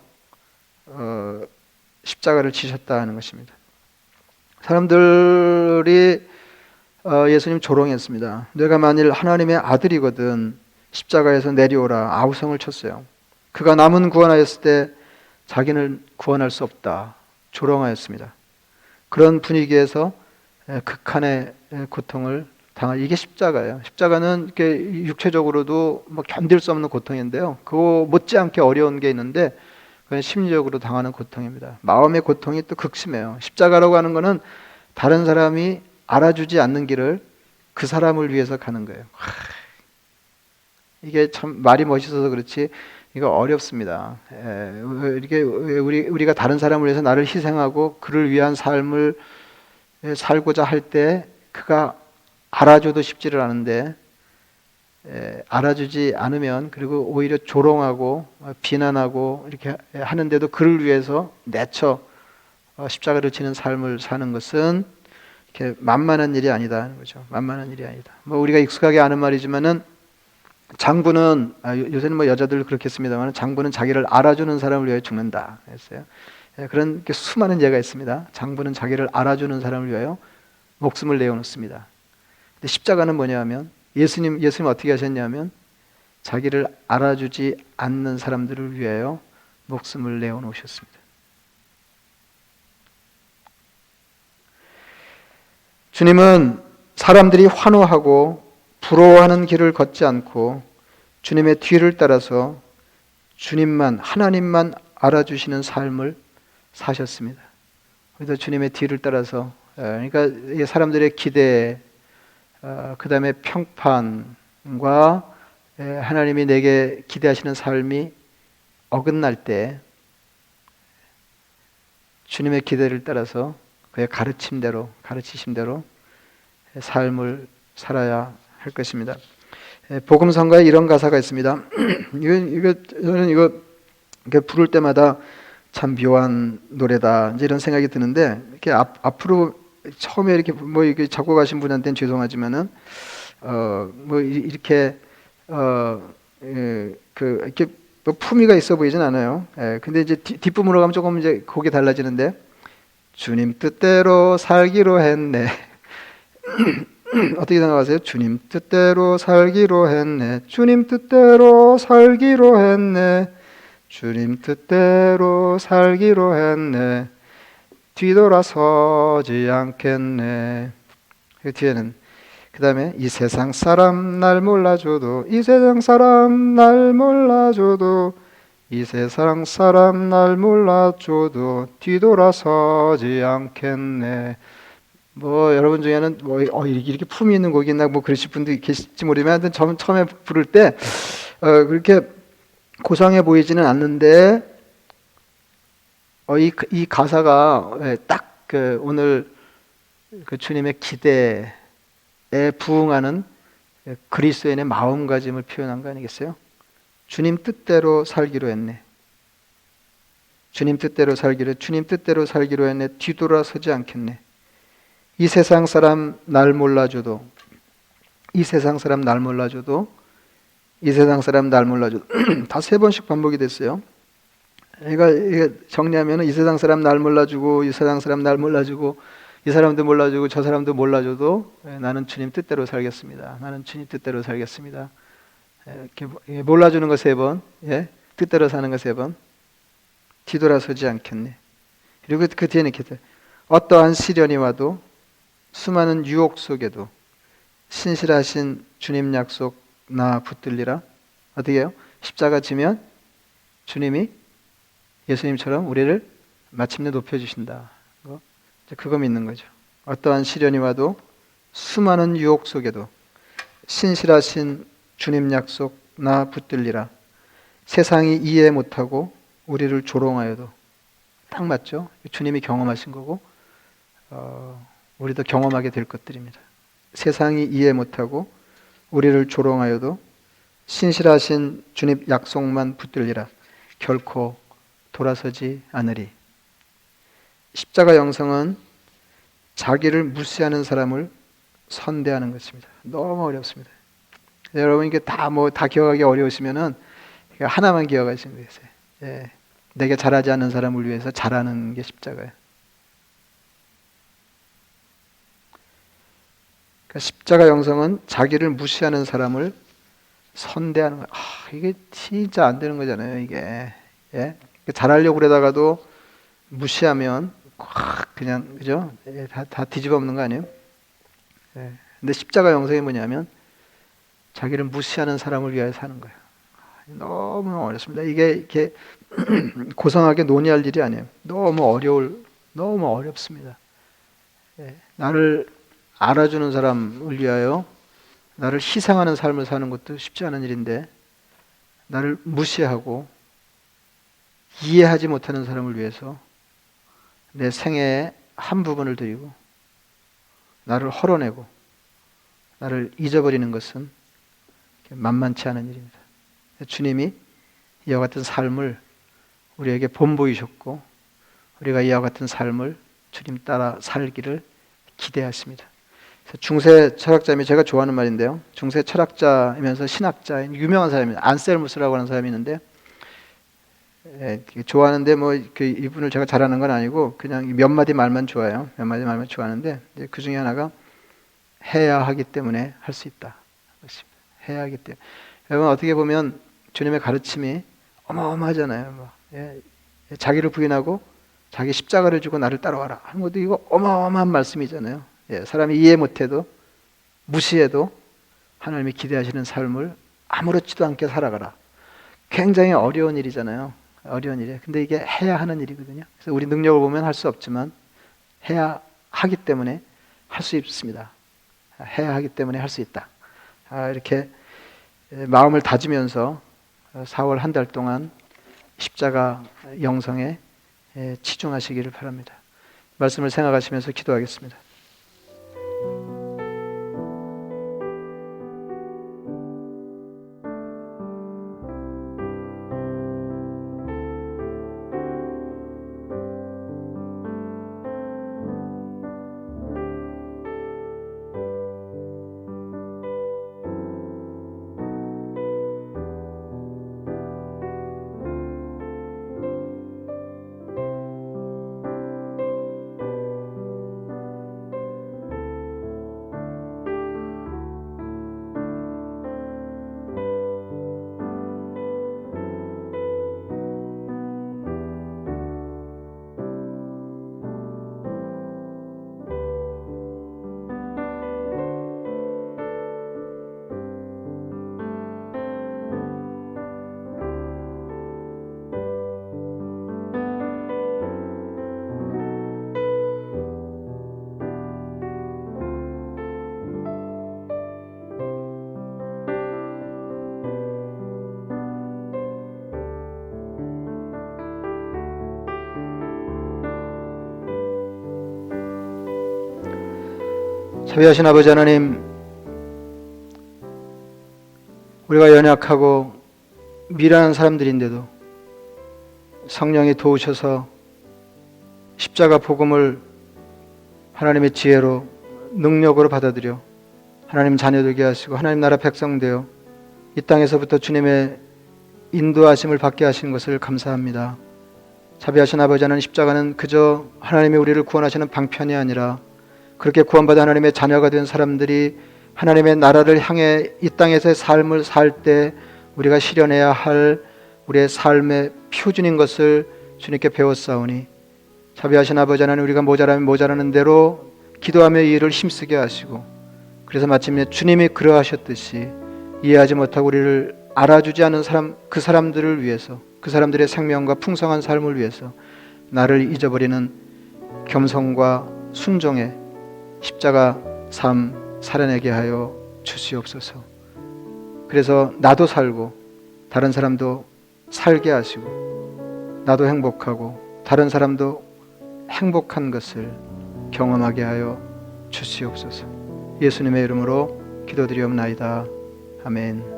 십자가를 지셨다 하는 것입니다. 사람들이 예수님 조롱했습니다. 내가 만일 하나님의 아들이거든 십자가에서 내려오라 아우성을 쳤어요. 그가 남은 구원하였을 때 자기는 구원할 수 없다 조롱하였습니다. 그런 분위기에서 극한의 고통을 당할 이게 십자가예요. 십자가는 이렇게 육체적으로도 뭐 견딜 수 없는 고통인데요. 그거 못지않게 어려운 게 있는데 그건 심리적으로 당하는 고통입니다. 마음의 고통이 또 극심해요. 십자가라고 하는 거는 다른 사람이 알아주지 않는 길을 그 사람을 위해서 가는 거예요. 이게 참 말이 멋있어서 그렇지 이거 어렵습니다. 이렇게 우리가 다른 사람을 위해서 나를 희생하고 그를 위한 삶을 살고자 할 때 그가 알아줘도 쉽지를 않은데 알아주지 않으면 그리고 오히려 조롱하고 비난하고 이렇게 하는데도 그를 위해서 내쳐 십자가를 지는 삶을 사는 것은 이렇게 만만한 일이 아니다 하는 거죠. 만만한 일이 아니다. 뭐 우리가 익숙하게 아는 말이지만은 장부는 요새는 뭐 여자들 그렇게 씁니다만 장부는 자기를 알아주는 사람을 위하여 죽는다 했어요. 그런 수많은 예가 있습니다. 장부는 자기를 알아주는 사람을 위하여 목숨을 내어놓습니다. 근데 십자가는 뭐냐면 예수님 어떻게 하셨냐면 자기를 알아주지 않는 사람들을 위하여 목숨을 내어놓으셨습니다. 주님은 사람들이 환호하고 부러워하는 길을 걷지 않고 주님의 뒤를 따라서 주님만 하나님만 알아주시는 삶을 사셨습니다. 그래서 주님의 뒤를 따라서 그러니까 사람들의 기대 그 다음에 평판과 하나님이 내게 기대하시는 삶이 어긋날 때 주님의 기대를 따라서 그의 가르치심대로 삶을 살아야 할 것입니다. 복음성가에 이런 가사가 있습니다. 저는 이거 부를 때마다 참 묘한 노래다 이런 생각이 드는데 이렇게 앞으로 처음에 이렇게 뭐 이렇게 작곡하신 분한테는 죄송하지만은 뭐 이렇게 이렇게 뭐 품위가 있어 보이진 않아요. 근데 이제 뒷부분으로 가면 조금 이제 곡이 달라지는데 주님 뜻대로 살기로 했네. 어떻게 생각하세요? 주님 뜻대로 살기로 했네. 주님 뜻대로 살기로 했네. 주님 뜻대로 살기로 했네. 뒤돌아서지 않겠네. 그 뒤에는 그 다음에 이 세상 사람 날 몰라줘도 이 세상 사람 날 몰라줘도 이 세상 사람 날 몰라줘도 뒤돌아서지 않겠네. 뭐 여러분 중에는 뭐 이렇게 품이 있는 곡이 있나 뭐 그러실 분도 계실지 모르지만 하여튼 처음에 부를 때 그렇게 고상해 보이지는 않는데 이 가사가 딱 그 오늘 그 주님의 기대에 부응하는 그리스도인의 마음가짐을 표현한 거 아니겠어요? 주님 뜻대로 살기로 했네. 주님 뜻대로 살기로 했네. 뒤돌아서지 않겠네. 이 세상 사람 날 몰라줘도 다 세 번씩 반복이 됐어요. 그러니까 이게 정리하면 이 세상 사람 날 몰라주고, 이 세상 사람 날 몰라주고, 이 사람도 몰라주고, 저 사람도 몰라줘도 나는 주님 뜻대로 살겠습니다. 나는 주님 뜻대로 살겠습니다. 이렇게 몰라주는 거 세 번, 뜻대로 사는 거 세 번, 뒤돌아서지 않겠네. 그리고 그 뒤에는 이렇게 돼. 어떠한 시련이 와도, 수많은 유혹 속에도 신실하신 주님 약속 나 붙들리라. 어떻게 해요? 십자가 지면 주님이 예수님처럼 우리를 마침내 높여주신다. 그거 믿는 거죠. 어떠한 시련이 와도, 수많은 유혹 속에도 신실하신 주님 약속 나 붙들리라. 세상이 이해 못하고 우리를 조롱하여도. 딱 맞죠? 주님이 경험하신 거고 우리도 경험하게 될 것들입니다. 세상이 이해 못하고 우리를 조롱하여도 신실하신 주님 약속만 붙들리라. 결코 돌아서지 않으리. 십자가 영성은 자기를 무시하는 사람을 선대하는 것입니다. 너무 어렵습니다. 여러분 이게 다 기억하기 어려우시면은 하나만 기억하시면 되세요. 내게 잘하지 않는 사람을 위해서 잘하는 게 십자가예요. 그러니까 십자가 영성은 자기를 무시하는 사람을 선대하는 거예요. 이게 진짜 안 되는 거잖아요. 이게 잘하려고 그러다가도 무시하면 그냥 그죠? 다 뒤집어 엎는 거 아니에요? 근데 십자가 영성이 뭐냐면 자기를 무시하는 사람을 위하여 사는 거예요. 너무 어렵습니다. 이게 이렇게 고상하게 논의할 일이 아니에요. 너무 어렵습니다. 나를 알아주는 사람을 위하여 나를 희생하는 삶을 사는 것도 쉽지 않은 일인데, 나를 무시하고 이해하지 못하는 사람을 위해서 내 생애의 한 부분을 드리고 나를 헐어내고 나를 잊어버리는 것은 만만치 않은 일입니다. 주님이 이와 같은 삶을 우리에게 본보이셨고 우리가 이와 같은 삶을 주님 따라 살기를 기대하십니다. 중세 철학자이며 제가 좋아하는 말인데요. 중세 철학자이면서 신학자인 유명한 사람입니다. 안셀무스라고 하는 사람이 있는데, 좋아하는데 이분을 제가 잘하는 건 아니고 그냥 몇 마디 말만 좋아해요. 몇 마디 말만 좋아하는데 그 중에 하나가 해야 하기 때문에 할 수 있다. 해야 하기 때문에. 여러분 어떻게 보면 주님의 가르침이 어마어마하잖아요. 자기를 부인하고 자기 십자가를 지고 나를 따라와라 하는 것도 이거 어마어마한 말씀이잖아요. 사람이 이해 못해도 무시해도 하나님이 기대하시는 삶을 아무렇지도 않게 살아가라. 굉장히 어려운 일이잖아요. 어려운 일이에요. 근데 이게 해야 하는 일이거든요. 그래서 우리 능력을 보면 할 수 없지만 해야 하기 때문에 할 수 있습니다. 해야 하기 때문에 할 수 있다. 이렇게 마음을 다지면서 4월 한 달 동안 십자가 영성에 치중하시기를 바랍니다. 말씀을 생각하시면서 기도하겠습니다. 자비하신 아버지 하나님, 우리가 연약하고 미련한 사람들인데도 성령이 도우셔서 십자가 복음을 하나님의 지혜로 능력으로 받아들여 하나님 자녀되게 하시고 하나님 나라 백성 되어 이 땅에서부터 주님의 인도하심을 받게 하신 것을 감사합니다. 자비하신 아버지 하나님, 십자가는 그저 하나님이 우리를 구원하시는 방편이 아니라 그렇게 구원받아 하나님의 자녀가 된 사람들이 하나님의 나라를 향해 이 땅에서의 삶을 살 때 우리가 실현해야 할 우리의 삶의 표준인 것을 주님께 배웠사오니 자비하신 아버지 하나님, 우리가 모자라면 모자라는 대로 기도하며 이 일을 힘쓰게 하시고 그래서 마침내 주님이 그러하셨듯이 이해하지 못하고 우리를 알아주지 않은 사람, 그 사람들을 위해서, 그 사람들의 생명과 풍성한 삶을 위해서 나를 잊어버리는 겸손과 순종의 십자가 삶 살아내게 하여 주시옵소서. 그래서 나도 살고 다른 사람도 살게 하시고 나도 행복하고 다른 사람도 행복한 것을 경험하게 하여 주시옵소서. 예수님의 이름으로 기도드리옵나이다. 아멘.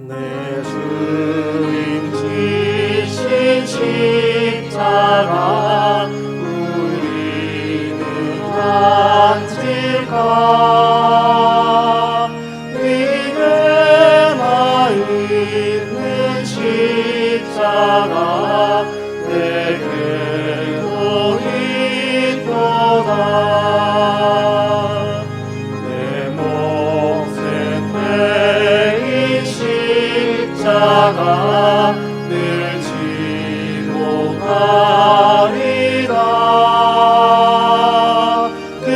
내 주님 지신 십자가 우리는 앉을까 위에나 있는 십자가 내게도 있도다 내 몫에 태인 십자가 늘 지고 가리라 그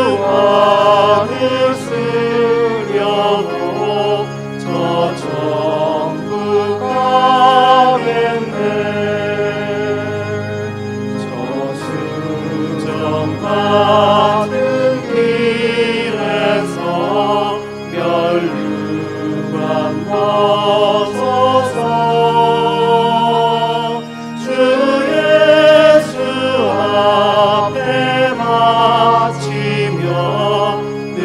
연유관을 쓰려고 저 천국 가겠네 저 수정 같은 길에서 멸류관 벗어서 주 예수 앞에 바치며 늘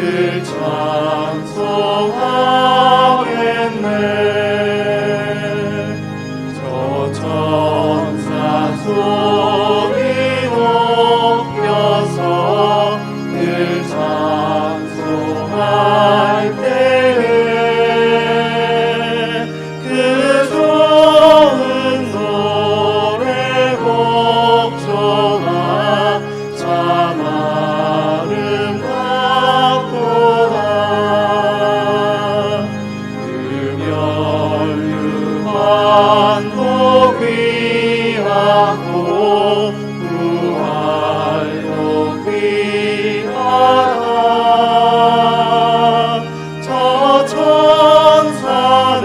찬송하겠네 저 천사 소리 높여서 늘 찬송할 때에 그 좋은 노래 곡조가 참 아름답도다 그 멸류관도 귀하고 부활도 귀하다 저 천사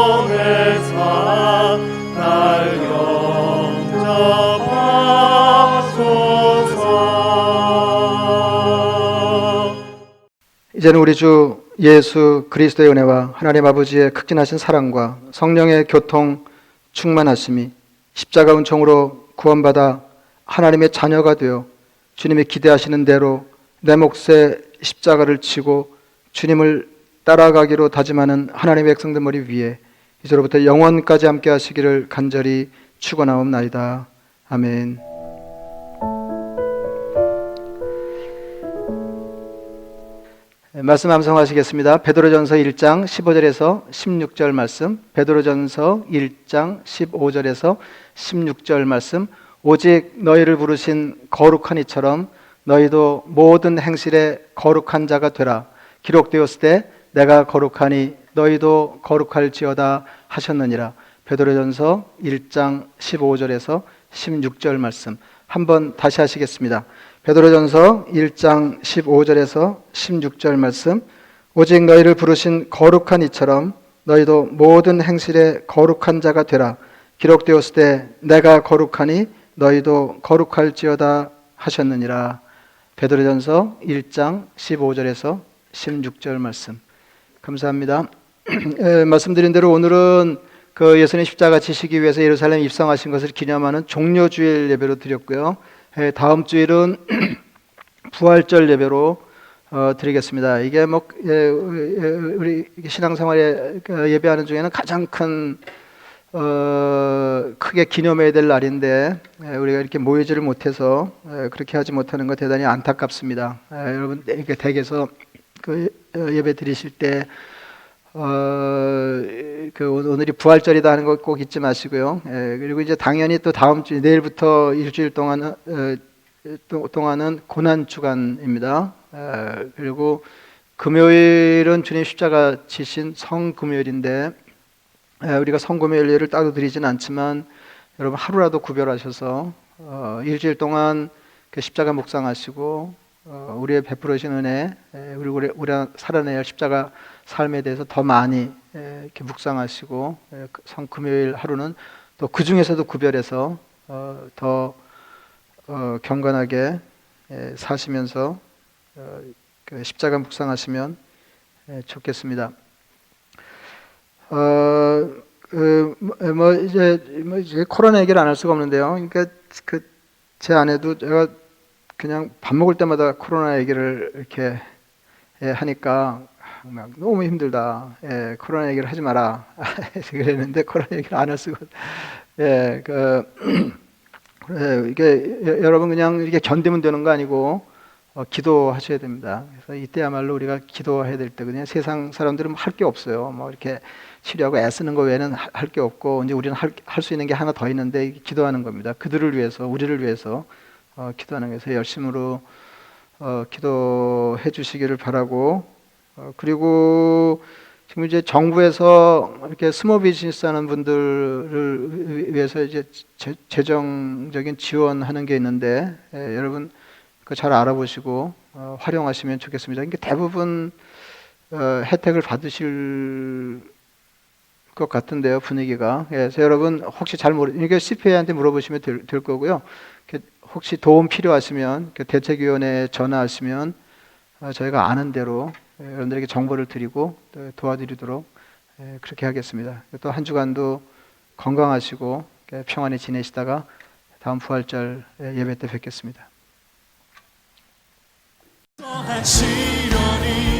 내려보내사 날 영접하소서 이제는 우리 주 예수 그리스도의 은혜와 하나님 아버지의 극진하신 사랑과 성령의 교통 충만하심이 십자가 은총으로 구원받아 하나님의 자녀가 되어 주님이 기대하시는 대로 내 몫에 십자가를 지고 주님을 따라가기로 다짐하는 하나님의 백성들 머리 위에 이제로부터 영원까지 함께 하시기를 간절히 축원하옵나이다. 아멘. 말씀 암송하시겠습니다. 베드로전서 1장 15절에서 16절 말씀, 베드로전서 1장 15절에서 16절 말씀. 오직 너희를 부르신 거룩한 이처럼 너희도 모든 행실에 거룩한 자가 되라. 기록되었을 때 내가 거룩하니 너희도 거룩할지어다 하셨느니라. 베드로전서 1장 15절에서 16절 말씀. 한번 다시 하시겠습니다. 베드로전서 1장 15절에서 16절 말씀. 오직 너희를 부르신 거룩한 이처럼 너희도 모든 행실에 거룩한 자가 되라. 기록되었을 때 내가 거룩하니 너희도 거룩할지어다 하셨느니라. 베드로전서 1장 15절에서 16절 말씀. 감사합니다. 말씀드린 대로 오늘은 그 예수님 십자가 지시기 위해서 예루살렘 입성하신 것을 기념하는 종료주일 예배로 드렸고요. 다음 주일은 부활절 예배로 드리겠습니다. 이게 우리 신앙생활에 예배하는 중에는 가장 큰 크게 기념해야 될 날인데 우리가 이렇게 모이지를 못해서 그렇게 하지 못하는 것 대단히 안타깝습니다. 여러분 이렇게 댁에서 그 예배 드리실 때 오늘이 부활절이다 하는 거 꼭 잊지 마시고요. 그리고 이제 당연히 또 다음 주 내일부터 일주일 동안은 고난 주간입니다. 그리고 금요일은 주님 십자가 지신 성금요일인데 우리가 성금요일 예를 따로 드리진 않지만 여러분 하루라도 구별하셔서 일주일 동안 그 십자가 묵상하시고 우리의 베풀으신 은혜, 우리가 살아내야 할 십자가 삶에 대해서 더 많이 이렇게 묵상하시고 성금요일 하루는 또 그 중에서도 구별해서 더 경건하게 사시면서 그 십자가 묵상하시면 좋겠습니다. 이제 코로나 얘기를 안 할 수가 없는데요. 그러니까 제 아내도 제가 그냥 밥 먹을 때마다 코로나 얘기를 이렇게 하니까 너무 힘들다. 코로나 얘기를 하지 마라. 그랬는데 코로나 얘기를 안 할 수가. 이게 여러분 그냥 이렇게 견디면 되는 거 아니고 기도하셔야 됩니다. 그래서 이때야말로 우리가 기도해야 될 때거든요. 세상 사람들은 할 게 없어요. 뭐 이렇게 치료하고 애쓰는 거 외에는 할 게 없고 이제 우리는 할 수 있는 게 하나 더 있는데 기도하는 겁니다. 그들을 위해서, 우리를 위해서 기도하는 것에서 열심으로 기도해 주시기를 바라고 그리고 지금 이제 정부에서 이렇게 스몰 비즈니스 하는 분들을 위해서 이제 재정적인 지원하는 게 있는데 여러분 그 잘 알아보시고 활용하시면 좋겠습니다. 그러니까 대부분 혜택을 받으실 것 같은데요, 분위기가. 그래서 여러분 혹시 잘 이게 CPA한테 물어보시면 될 거고요. 혹시 도움 필요하시면 대책위원회에 전화하시면 저희가 아는 대로 여러분들에게 정보를 드리고 도와드리도록 그렇게 하겠습니다. 또 한 주간도 건강하시고 평안히 지내시다가 다음 부활절 예배 때 뵙겠습니다. 시련이